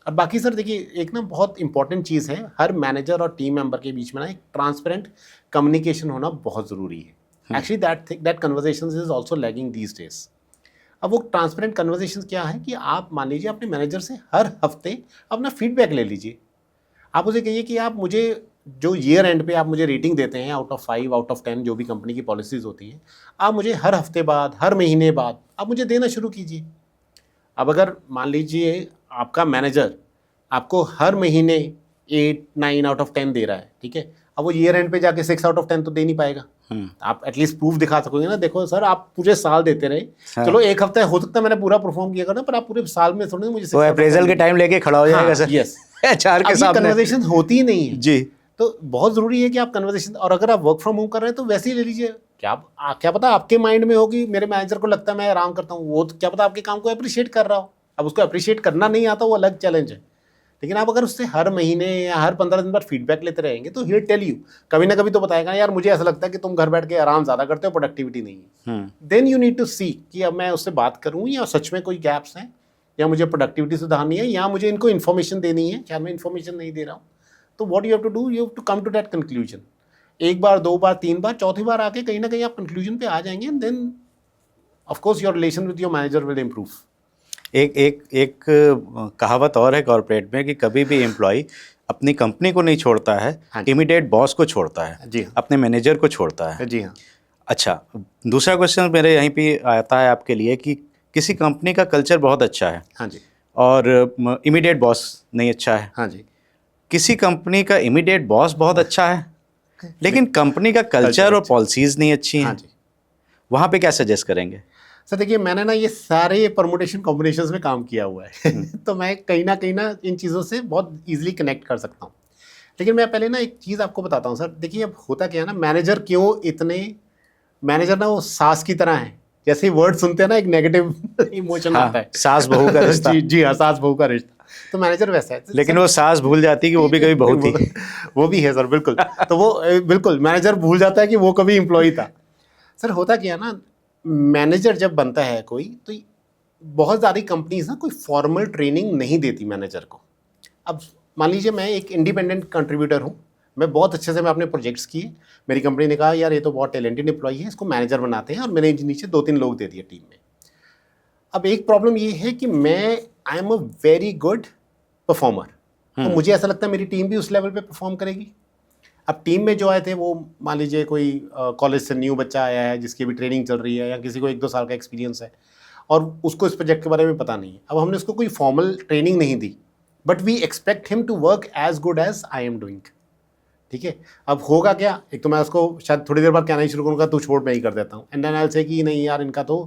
और बाकी सर देखिए, एक ना बहुत इंपॉर्टेंट चीज़ है, हर मैनेजर और टीम मेंबर के बीच में ना एक ट्रांसपेरेंट कम्युनिकेशन होना बहुत ज़रूरी है। Actually that conversation is also lagging these days. अब वो ट्रांसपेरेंट कन्वर्सेशन क्या है कि आप मान लीजिए अपने मैनेजर से हर हफ्ते अपना फीडबैक ले लीजिए। आप उसे कहिए कि आप मुझे जो ईयर एंड पे आप मुझे रेटिंग देते हैं आउट ऑफ 5 आउट ऑफ 10 जो भी कंपनी की पॉलिसीज़ होती हैं, आप मुझे हर हफ्ते बाद, हर महीने बाद आप मुझे देना शुरू कीजिए। अब अगर मान लीजिए आपका मैनेजर आपको हर महीने 8-9 आउट ऑफ 10 दे रहा है, ठीक है, अब वो ईयर एंड पे जाके 6 आउट ऑफ 10 तो दे नहीं पाएगा। आप एटलीस्ट प्रूफ दिखा सकोगे ना, देखो सर आप पूरे साल देते रहे। हाँ। चलो एक हफ्ता हो सकता है मैंने पूरा परफॉर्म किया करना, पर आप पूरे साल में थोड़ी मुझे 6 वो out of 10 अप्रेजल के टाइम लेके खड़ा हो जाएगा हाँ, सर। यस। एचआर के अब ये सामने कन्वर्सेशन होती ही नहीं है जी। तो बहुत ज़रूरी है कि आप कन्वर्सेशन, और अगर आप वर्क फ्रॉम होम कर रहे हैं तो वैसे ही ले लीजिए। क्या पता आपके माइंड में हो कि मेरे मैनेजर को लगता है मैं आराम करता हूँ, वो तो क्या पता आपके काम को अप्रिशिएट कर रहा हो। अब उसको अप्रिशिएट करना नहीं आता, वो अलग चैलेंज है। लेकिन आप अगर उससे हर महीने या हर 15 दिन बाद फीडबैक लेते रहेंगे तो ही टेल यू, कभी ना कभी तो बताएगा यार मुझे ऐसा लगता है कि तुम घर बैठ के आराम ज़्यादा करते हो, प्रोडक्टिविटी नहीं है। देन यू नीड टू सी कि अब मैं उससे बात करूँ या सच में कोई गैप्स हैं, या मुझे प्रोडक्टिविटी सुधारनी है, या मुझे इनको इन्फॉर्मेशन देनी है, क्या मैं इन्फॉर्मेशन नहीं दे रहा हूँ। तो what you have to do, you have to come to that conclusion. एक बार, 2 बार, 3 बार, चौथी बार आके कहीं ना कहीं आप कंक्लूजन पे आ जाएंगे, and then of course your relation with your manager will improve. एक कहावत और है कॉर्पोरेट में कि कभी भी एम्प्लॉय अपनी कंपनी को नहीं छोड़ता है, हाँ जी। इमीडिएट बॉस को छोड़ता है, जी हाँ। अपने मैनेजर को छोड़ता है। जी हाँ। अच्छा, दूसरा क्वेश्चन मेरे यहीं पे आता है आपके लिए कि किसी कंपनी का कल्चर बहुत अच्छा है हाँ जी। और इमीडिएट बॉस नहीं अच्छा है, हाँ जी। किसी कंपनी का इमीडिएट बॉस बहुत अच्छा है लेकिन कंपनी का कल्चर और पॉलिसीज नहीं अच्छी हैं, हाँ जी। वहाँ पे क्या सजेस्ट करेंगे? सर देखिए, मैंने ना ये सारे परमुटेशन कॉम्बिनेशंस में काम किया हुआ है तो मैं कहीं ना इन चीज़ों से बहुत इजीली कनेक्ट कर सकता हूँ। लेकिन मैं पहले ना एक चीज़ आपको बताता हूँ सर। देखिए अब होता क्या है ना, मैनेजर क्यों इतने मैनेजर ना वो सास की तरह है, जैसे ही वर्ड सुनते हैं ना एक नेगेटिव इमोशन आता है। सास बहू का रिश्ता। जी जी हाँ, सास बहू का रिश्ता। तो मैनेजर वैसा है। लेकिन वो सास भूल जाती है कि वो भी कभी बहू थी। वो भी है सर, बिल्कुल। तो वो बिल्कुल मैनेजर भूल जाता है कि वो कभी एम्प्लॉय था। सर होता क्या है ना, मैनेजर जब बनता है कोई, तो बहुत ज़्यादा कंपनीज ना कोई फॉर्मल ट्रेनिंग नहीं देती मैनेजर को। अब मान लीजिए मैं एक इंडिपेंडेंट कंट्रीब्यूटर हूँ, मैं बहुत अच्छे से मैं अपने प्रोजेक्ट्स किए, मेरी कंपनी ने कहा यार ये तो बहुत टैलेंटेड एम्प्लॉय है, इसको मैनेजर बनाते हैं, और मैंने नीचे 2-3 लोग दे दिए टीम में। अब एक प्रॉब्लम ये है कि I am a very good performer, तो मुझे ऐसा लगता है मेरी टीम भी उस लेवल पे परफॉर्म करेगी। अब टीम में जो आए थे वो मान लीजिए कोई कॉलेज से न्यू बच्चा आया है जिसकी भी ट्रेनिंग चल रही है, या किसी को 1-2 साल का एक्सपीरियंस है और उसको इस प्रोजेक्ट के बारे में पता नहीं है। अब हमने उसको कोई फॉर्मल ट्रेनिंग नहीं दी, but we expect him to work as good as I am doing. ठीक है, अब होगा क्या, एक तो मैं उसको शायद थोड़ी देर बाद कहना ही शुरू करूँगा तू छोड़, मैं ही कर देता हूँ, and then I will say कि नहीं यार इनका तो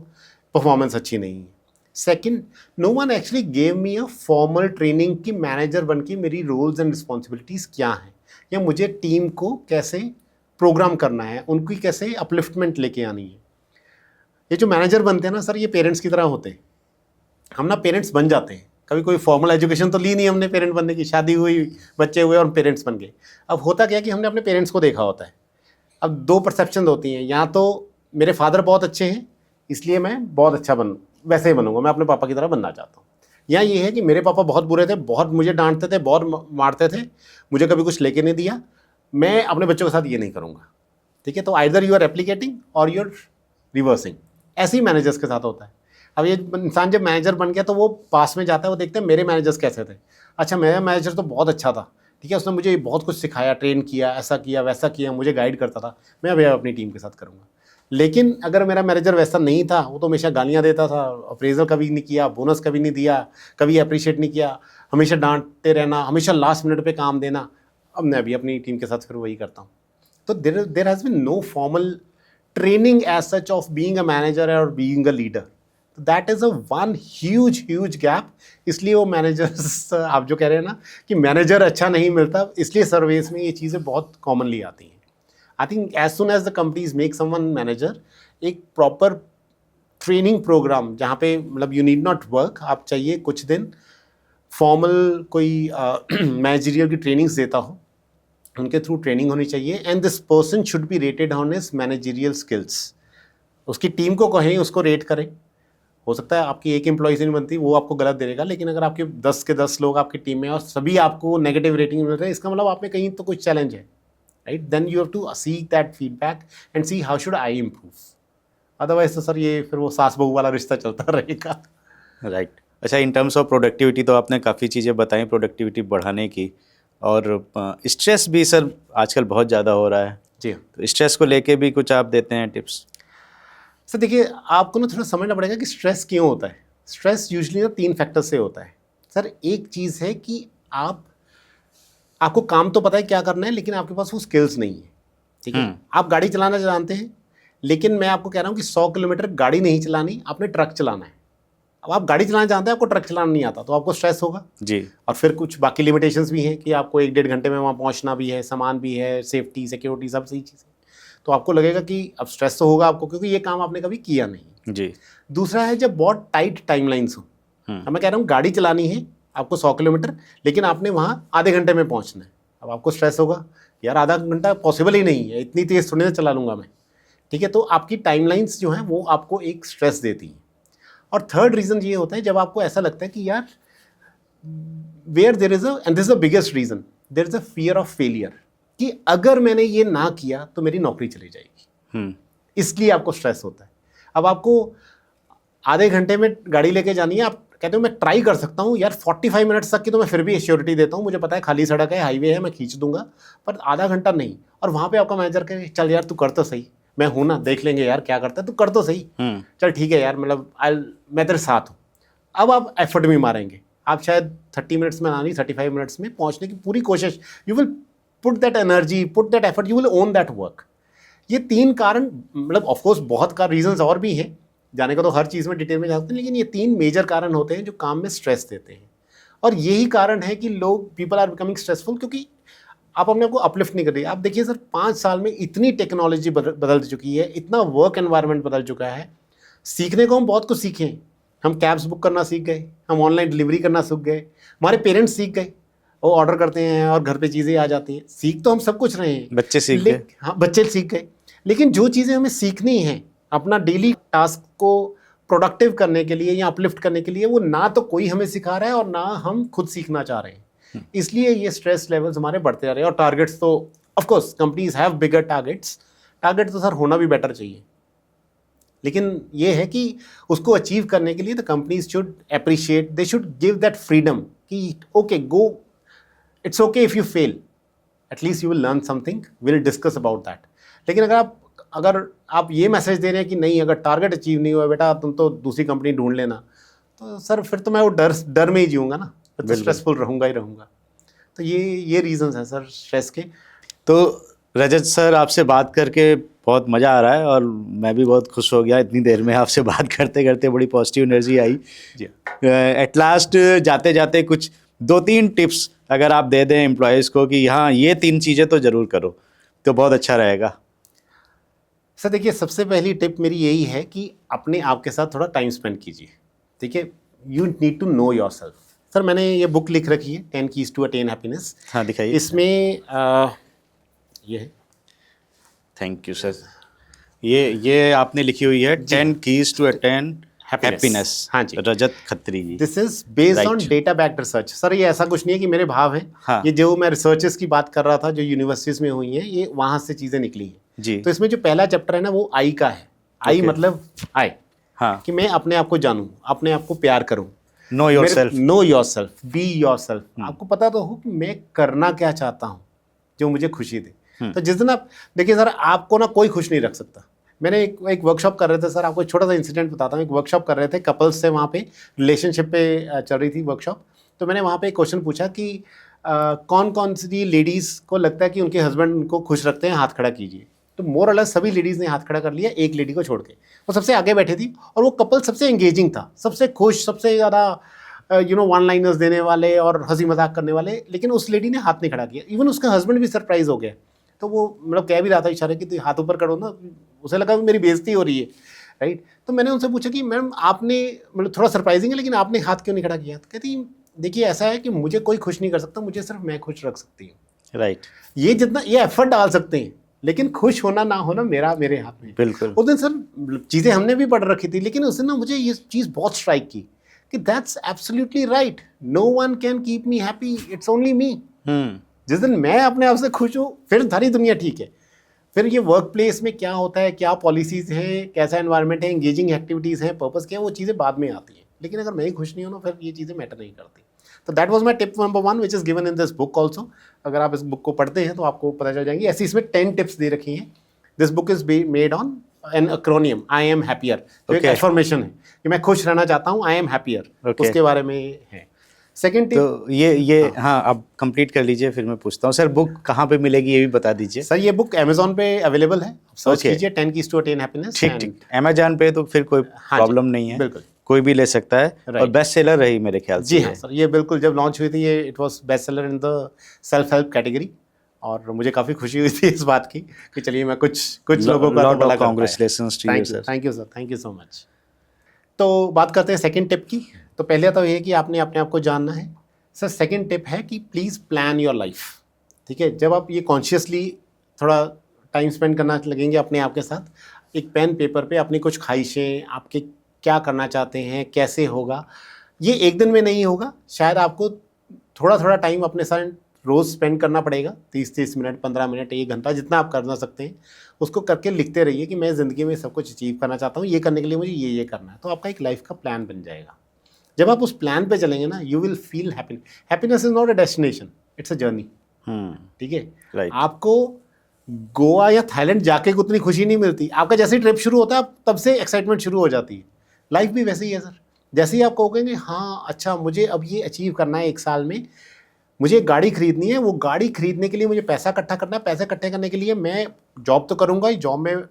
परफॉर्मेंस अच्छी नहीं है। Second, no one actually gave me a formal training कि मैनेजर बन के मेरी रोल्स एंड रिस्पॉन्सिबिलिटीज़ क्या हैं, या मुझे टीम को कैसे प्रोग्राम करना है, उनकी कैसे अपलिफ्टमेंट लेके आनी है। ये जो मैनेजर बनते हैं ना सर, ये पेरेंट्स की तरह होते हैं। हम ना पेरेंट्स बन जाते हैं, कभी कोई फॉर्मल एजुकेशन तो ली नहीं हमने पेरेंट बनने की, शादी हुई, बच्चे हुए और पेरेंट्स बन गए। अब होता क्या है कि हमने अपने पेरेंट्स को देखा होता है। अब 2 परसेप्शन होती हैं, या तो मेरे फादर बहुत अच्छे हैं इसलिए मैं बहुत अच्छा वैसे ही बनूंगा, मैं अपने पापा की तरह बनना चाहता हूँ, या ये है कि मेरे पापा बहुत बुरे थे, बहुत मुझे डांटते थे, बहुत मारते थे, मुझे कभी कुछ लेके नहीं दिया, मैं अपने बच्चों के साथ ये नहीं करूँगा। ठीक है, तो आइदर यू आर रेप्लिकेटिंग और यू आर रिवर्सिंग। ऐसे ही मैनेजर्स के साथ होता है। अब ये इंसान जब मैनेजर बन गया तो वो पास में जाता है, वो देखते हैं मेरे मैनेजर्स कैसे थे, अच्छा मेरा मैनेजर तो बहुत अच्छा था, ठीक है, उसने मुझे बहुत कुछ सिखाया, ट्रेन किया, ऐसा किया वैसा किया, मुझे गाइड करता था, मैं अभी अपनी टीम के साथ करूँगा। लेकिन अगर मेरा मैनेजर वैसा नहीं था, वो तो हमेशा गालियाँ देता था, अप्रेजल कभी नहीं किया, बोनस कभी नहीं दिया, कभी अप्रिशिएट नहीं किया, हमेशा डांटते रहना, हमेशा लास्ट मिनट पे काम देना, अब मैं भी अपनी टीम के साथ फिर वही करता हूँ। तो there has been no formal training as such of being a manager और being a leader. That is a one huge gap. इसलिए वो मैनेजर्स आप जो कह रहे हैं ना कि मैनेजर अच्छा नहीं मिलता, इसलिए सर्वेस में ये चीज़ें बहुत कॉमनली आती हैं। I think as soon as the companies make someone manager, एक प्रॉपर ट्रेनिंग प्रोग्राम जहाँ पे मतलब यू नीड नॉट वर्क, आप चाहिए कुछ दिन फॉर्मल कोई मैनेजरियल की ट्रेनिंग्स देता हो, उनके थ्रू ट्रेनिंग होनी चाहिए, and this person should be rated on his managerial skills. उसकी टीम को कहें, उसको रेट करें। हो सकता है आपकी एक एम्प्लॉय से नहीं बनती, वो आपको गलत दे देगा, लेकिन अगर आपके 10 के 10 लोग आपकी टीम में और सभी आपको नेगेटिव रेटिंग मिल रहे हैं, इसका मतलब आप में कहीं तो कुछ चैलेंज है, right? Then you have to seek that feedback and see how should I improve. Otherwise तो सर ये फिर वो सास बहू वाला रिश्ता चलता रहेगा। राइट। अच्छा, इन टर्म्स ऑफ प्रोडक्टिविटी तो आपने काफ़ी चीज़ें बताई प्रोडक्टिविटी बढ़ाने की, और स्ट्रेस भी सर आजकल बहुत ज़्यादा हो रहा है। जी, तो स्ट्रेस को लेके भी कुछ आप देते हैं टिप्स? सर देखिए, आपको ना थोड़ा समझना पड़ेगा कि स्ट्रेस क्यों होता है। स्ट्रेस यूजुअली ना 3 फैक्टर से होता है। सर एक चीज़ है कि आपको काम तो पता है क्या करना है, लेकिन आपके पास वो स्किल्स नहीं है, ठीक है। आप गाड़ी चलाना जानते हैं, लेकिन मैं आपको कह रहा हूँ कि 100 किलोमीटर गाड़ी नहीं चलानी, आपने ट्रक चलाना है। अब आप गाड़ी चलाना जानते हैं, आपको ट्रक चलाना नहीं आता, तो आपको स्ट्रेस होगा जी। और फिर कुछ बाकी लिमिटेशंस भी हैं कि आपको 1-1.5 घंटे में वहाँ पहुँचना भी है, सामान भी है, सेफ्टी सिक्योरिटी सब सही चीज़ें, तो आपको लगेगा कि अब स्ट्रेस तो होगा आपको, क्योंकि ये काम आपने कभी किया नहीं। जी। दूसरा है जब बहुत टाइट टाइमलाइंस हो। अब मैं कह रहा हूँ गाड़ी चलानी है आपको 100 किलोमीटर, लेकिन आपने वहाँ आधे घंटे में पहुँचना है। अब आपको स्ट्रेस होगा, यार आधा घंटा पॉसिबल ही नहीं है, इतनी तेज़ थोड़ी ना चला लूँगा मैं, ठीक है। तो आपकी टाइमलाइंस जो हैं वो आपको एक स्ट्रेस देती हैं। और थर्ड रीज़न ये होता है जब आपको ऐसा लगता है कि यार where there is and this is the biggest reason, there is a fear of failure, कि अगर मैंने ये ना किया तो मेरी नौकरी चली जाएगी, इसलिए आपको स्ट्रेस होता है। अब आपको आधे घंटे में गाड़ी लेके जानी है, आप कहते हो मैं ट्राई कर सकता हूँ यार 45 मिनट्स तक की, तो मैं फिर भी एश्योरिटी देता हूँ, मुझे पता है खाली सड़क है, हाईवे है, मैं खींच दूंगा, पर आधा घंटा नहीं। और वहाँ पे आपका मैनेजर कहे चल यार तू कर तो सही, मैं हूँ ना, देख लेंगे यार क्या करता है, तू कर तो सही, चल ठीक है यार, मतलब मैं तेरे साथ हूँ। अब आप एफर्ट भी मारेंगे, आप शायद 30 मिनट्स में आनी 35 मिनट्स में पहुँचने की पूरी कोशिश, you will put that energy, put that effort, you will own that work. ये 3 कारण, मतलब ऑफकोर्स बहुत का रीजंस और भी हैं, जाने का तो हर चीज़ में डिटेल में जा सकते हैं, लेकिन ये 3 मेजर कारण होते हैं जो काम में स्ट्रेस देते हैं। और यही कारण है कि लोग पीपल आर बिकमिंग स्ट्रेसफुल, क्योंकि आप अपने आप को अपलिफ्ट नहीं कर रही। आप देखिए सर 5 साल में इतनी टेक्नोलॉजी बदल चुकी है, इतना वर्क एनवायरनमेंट बदल चुका है। सीखने को हम बहुत कुछ सीखे हैं। हम कैब्स बुक करना सीख गए, हम ऑनलाइन डिलीवरी करना सीख गए, हमारे पेरेंट्स सीख गए, वो ऑर्डर करते हैं और घर पे चीज़ें आ जाती हैं। सीख तो हम सब कुछ रहे हैं, बच्चे सीख गए। हाँ बच्चे सीख गए, लेकिन जो चीज़ें हमें सीखनी है अपना डेली टास्क को प्रोडक्टिव करने के लिए या अपलिफ्ट करने के लिए, वो ना तो कोई हमें सिखा रहा है और ना हम खुद सीखना चाह रहे हैं। इसलिए ये स्ट्रेस लेवल्स हमारे बढ़ते जा रहे हैं। और टारगेट्स तो of course companies have bigger targets, target तो सर होना भी बेटर चाहिए, लेकिन ये है कि उसको अचीव करने के लिए the companies should appreciate, they should give that freedom कि okay go, it's okay if you fail, at least you will learn something, will discuss about that. लेकिन अगर आप ये मैसेज दे रहे हैं कि नहीं अगर टारगेट अचीव नहीं हुआ बेटा तुम तो दूसरी कंपनी ढूंढ लेना, तो सर फिर तो मैं वो डर में ही जीऊँगा ना, फिर तो स्ट्रेसफुल रहूँगा ही रहूँगा। तो ये रीजंस हैं सर स्ट्रेस के। तो रजत सर आपसे बात करके बहुत मज़ा आ रहा है और मैं भी बहुत खुश हो गया। इतनी देर में आपसे बात करते करते बड़ी पॉजिटिव एनर्जी आई जी। एट लास्ट जाते जाते कुछ 2-3 टिप्स अगर आप दे दें एम्प्लॉयज़ को कि हाँ ये 3 चीज़ें तो ज़रूर करो तो बहुत अच्छा रहेगा। सर देखिए सबसे पहली टिप मेरी यही है कि अपने आप के साथ थोड़ा टाइम स्पेंड कीजिए। ठीक है, you need to know yourself. Sir मैंने ये बुक लिख रखी है 10 Keys to Attain Happiness। हाँ दिखाइए। इसमें ये है, थैंक यू सर। ये आपने लिखी हुई है 10 Keys to Attain Happiness। हाँ जी, Rajat Khatri ji. This is based on data backed research. Sir ये ऐसा कुछ नहीं है कि मेरे भाव हैं। हाँ। ये जो मैं रिसर्चेस की बात कर रहा था जो यूनिवर्सिटीज में हुई हैं, ये वहाँ से चीज़ें निकली हैं। जी। तो इसमें जो पहला चैप्टर है ना वो आई का है। आई मतलब आई, हाँ, कि मैं अपने आप को जानूं, अपने आप को प्यार करूं। Know your self. Know your self, be your self. आपको पता तो हो कि मैं करना क्या चाहता हूँ जो मुझे खुशी दे। तो जिस दिन आप देखिए सर आपको ना कोई खुश नहीं रख सकता। मैंने एक वर्कशॉप कर रहे थे सर, आपको एक छोटा सा इंसिडेंट बताता हूँ। एक वर्कशॉप कर रहे थे, कपल्स से वहाँ पे रिलेशनशिप पे चल रही थी वर्कशॉप। तो मैंने वहाँ पे एक क्वेश्चन पूछा कि कौन कौन सी लेडीज़ को लगता है कि उनके हस्बैंड उनको खुश रखते हैं, हाथ खड़ा कीजिए। तो मोर और लेस सभी लेडीज़ ने हाथ खड़ा कर लिया, एक लेडी को छोड़ के। वो सबसे आगे बैठी थी और वो कपल सबसे एंगेजिंग था, सबसे खुश, सबसे ज़्यादा वन लाइनर्स देने वाले और हंसी मजाक करने वाले। लेकिन उस लेडी ने हाथ नहीं खड़ा किया। इवन उसका हस्बैंड भी सरप्राइज हो गया। तो वो मतलब कह भी रहा था इशारे कि हाथ ऊपर करो ना, उसे लगा मेरी बेइज्जती हो रही है, राइट। तो मैंने उनसे पूछा कि मैम आपने, मतलब थोड़ा सरप्राइजिंग है लेकिन आपने हाथ क्यों नहीं खड़ा किया? तो कहती देखिए ऐसा है कि मुझे कोई खुश नहीं कर सकता, मुझे सिर्फ मैं खुश रख सकती हूँ। राइट। ये जितना ये एफर्ट डाल सकते हैं, लेकिन खुश होना ना होना मेरे हाथ में। बिल्कुल। उस दिन सर चीज़ें हमने भी पढ़ रखी थी, लेकिन उस दिन ना मुझे ये चीज़ बहुत स्ट्राइक की कि that's absolutely right. No one can keep me happy, it's only me. जिस दिन मैं अपने आप से खुश हूँ फिर सारी दुनिया ठीक है। फिर ये वर्क प्लेस में क्या होता है, क्या पॉलिसीज़ हैं, कैसा एनवायरनमेंट है, एंगेजिंग एक्टिविटीज़ हैं, पर्पस क्या है, वो चीज़ें बाद में आती हैं। लेकिन अगर मैं ही खुश नहीं हूँ ना फिर ये चीज़ें मैटर नहीं करती। तो that was my tip number 1 which is given in this book also. अगर आप इस बुक को पढ़ते हैं तो आपको पता चल जाएंगी। ऐसी इसमें 10 टिप्स दे रखी हैं। This book is made on an acromion, I am happier. तो एक एफर्मेशन है कि मैं खुश रहना चाहता हूँ, आई एम हैप्पियर, उसके बारे में है। सेकंड टिप, तो ये हाँ आप कंप्लीट कर लीजिए फिर मैं पूछता हूँ। सर बुक कहाँ पे मिलेगी ये भी बता दीजिए। सर ये बुक अमेजोन पे अवेलेबल है, सर्च कीजिए 10 Keys to Attain Happiness। ठीक। अमेजॉन पे तो फिर कोई प्रॉब्लम नहीं है, बिल्कुल कोई भी ले सकता है। और बेस्ट सेलर रही मेरे ख्याल से। जी हाँ सर, ये बिल्कुल जब लॉन्च हुई थी ये it was best seller in the self help category. और मुझे काफ़ी खुशी हुई थी इस बात की कि चलिए मैं कुछ लोगों का तो भला। Congratulations to you sir. Thank you sir, thank you so much. तो बात करते हैं सेकंड टिप की। तो पहले तो ये है कि आपने अपने आप को जानना है। सर सेकंड टिप है कि प्लीज़ प्लान योर लाइफ। ठीक है, जब आप ये कॉन्शियसली थोड़ा टाइम स्पेंड करना लगेंगे अपने आप के साथ, एक पेन पेपर पे अपनी कुछ ख्वाहिशें, आपके क्या करना चाहते हैं, कैसे होगा, ये एक दिन में नहीं होगा। शायद आपको थोड़ा थोड़ा टाइम अपने साथ रोज़ स्पेंड करना पड़ेगा, 30-30 मिनट, 15 मिनट, 1 घंटा, जितना आप करना सकते हैं उसको करके लिखते रहिए कि मैं ज़िंदगी में सब कुछ अचीव करना चाहता हूँ, ये करने के लिए मुझे ये करना है। तो आपका एक लाइफ का प्लान बन जाएगा। जब आप उस प्लान पे चलेंगे ना, you will feel happy. Happiness is not a destination, it's a journey. ठीक है, राइट। आपको गोवा या थाईलैंड जाके उतनी खुशी नहीं मिलती। आपका जैसे ही ट्रिप शुरू होता है तब से एक्साइटमेंट शुरू हो जाती है। लाइफ भी वैसे ही है सर। जैसे ही आप कहोगे हाँ अच्छा मुझे अब ये अचीव करना है, 1 साल में मुझे एक गाड़ी खरीदनी है, वो गाड़ी खरीदने के लिए मुझे पैसा इकट्ठा करना है, पैसे इकट्ठे करने के लिए मैं जॉब तो करूँगा ही, जॉब में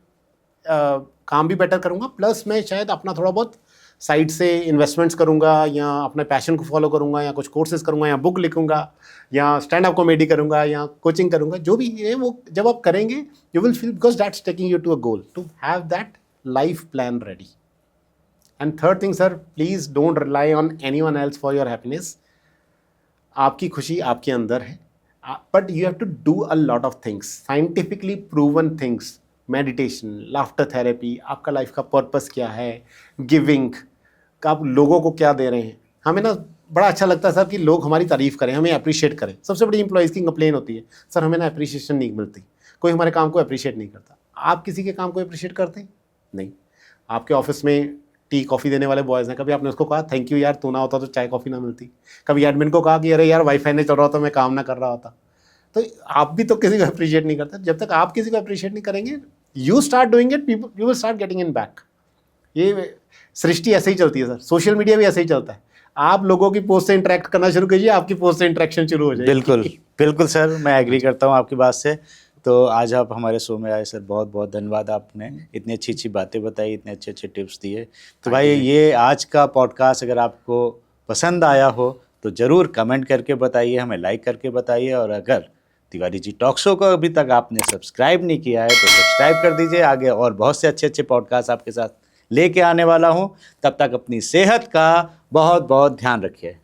काम भी बेटर करूँगा, प्लस मैं शायद अपना थोड़ा बहुत साइड से इन्वेस्टमेंट्स करूँगा या अपने पैशन को फॉलो करूँगा या कुछ कोर्सेज करूँगा या बुक लिखूँगा या स्टैंड अप कॉमेडी करूँगा या कोचिंग करूँगा, जो भी है वो जब आप करेंगे you will feel, because that's taking you to a goal, to have that life plan ready. And third thing sir, please don't rely on anyone else for your happiness. आपकी खुशी आपके अंदर है, but you have to do a lot of things, scientifically proven things, meditation, laughter therapy, आपका life का purpose क्या है, giving, आप लोगों को क्या दे रहे हैं. हमें ना बड़ा अच्छा लगता है सर कि लोग हमारी तारीफ़ करें, हमें अप्रिशिएट करें. सबसे बड़ी एम्प्लॉइज़ की कंप्लेन होती है, सर हमें ना अप्रिशिएशन नहीं मिलती, कोई हमारे काम को अप्रिशिएट नहीं करता. आप किसी के काम को अप्रिशिएट करते हैं? नहीं. आपके ऑफिस में टी कॉफ़ी देने वाले बॉयज़ हैं, कभी आपने उसको कहा थैंक यू यार, तू ना होता तो चाय कॉफ़ी ना मिलती? कभी एडमिन को कहा कि अरे यार वाईफाई नहीं चल रहा होता, मैं काम ना कर रहा होता? तो आप भी तो किसी को अप्रिशिएट नहीं करते. जब तक आप किसी को अप्रिशिएट नहीं करेंगे, you start doing it, you will start getting in back. ये सृष्टि ऐसे ही चलती है सर, सोशल मीडिया भी ऐसे ही चलता है. आप लोगों की पोस्ट से इंटरेक्ट करना शुरू कीजिए, आपकी पोस्ट से इंटरेक्शन शुरू हो जाएगी. बिल्कुल बिल्कुल सर, मैं एग्री करता हूँ आपकी बात से. तो आज आप हमारे शो में आए सर, बहुत बहुत धन्यवाद. आपने इतनी अच्छी अच्छी बातें बताई, इतने अच्छे अच्छे टिप्स दिए. तो भाई ये आज का पॉडकास्ट अगर आपको पसंद आया हो तो ज़रूर कमेंट करके बताइए, हमें लाइक करके बताइए. और अगर तिवारी जी टॉक शो को अभी तक आपने सब्सक्राइब नहीं किया है तो सब्सक्राइब कर दीजिए. आगे और बहुत से अच्छे अच्छे पॉडकास्ट आपके साथ लेके आने वाला हूँ. तब तक अपनी सेहत का बहुत बहुत ध्यान रखिए.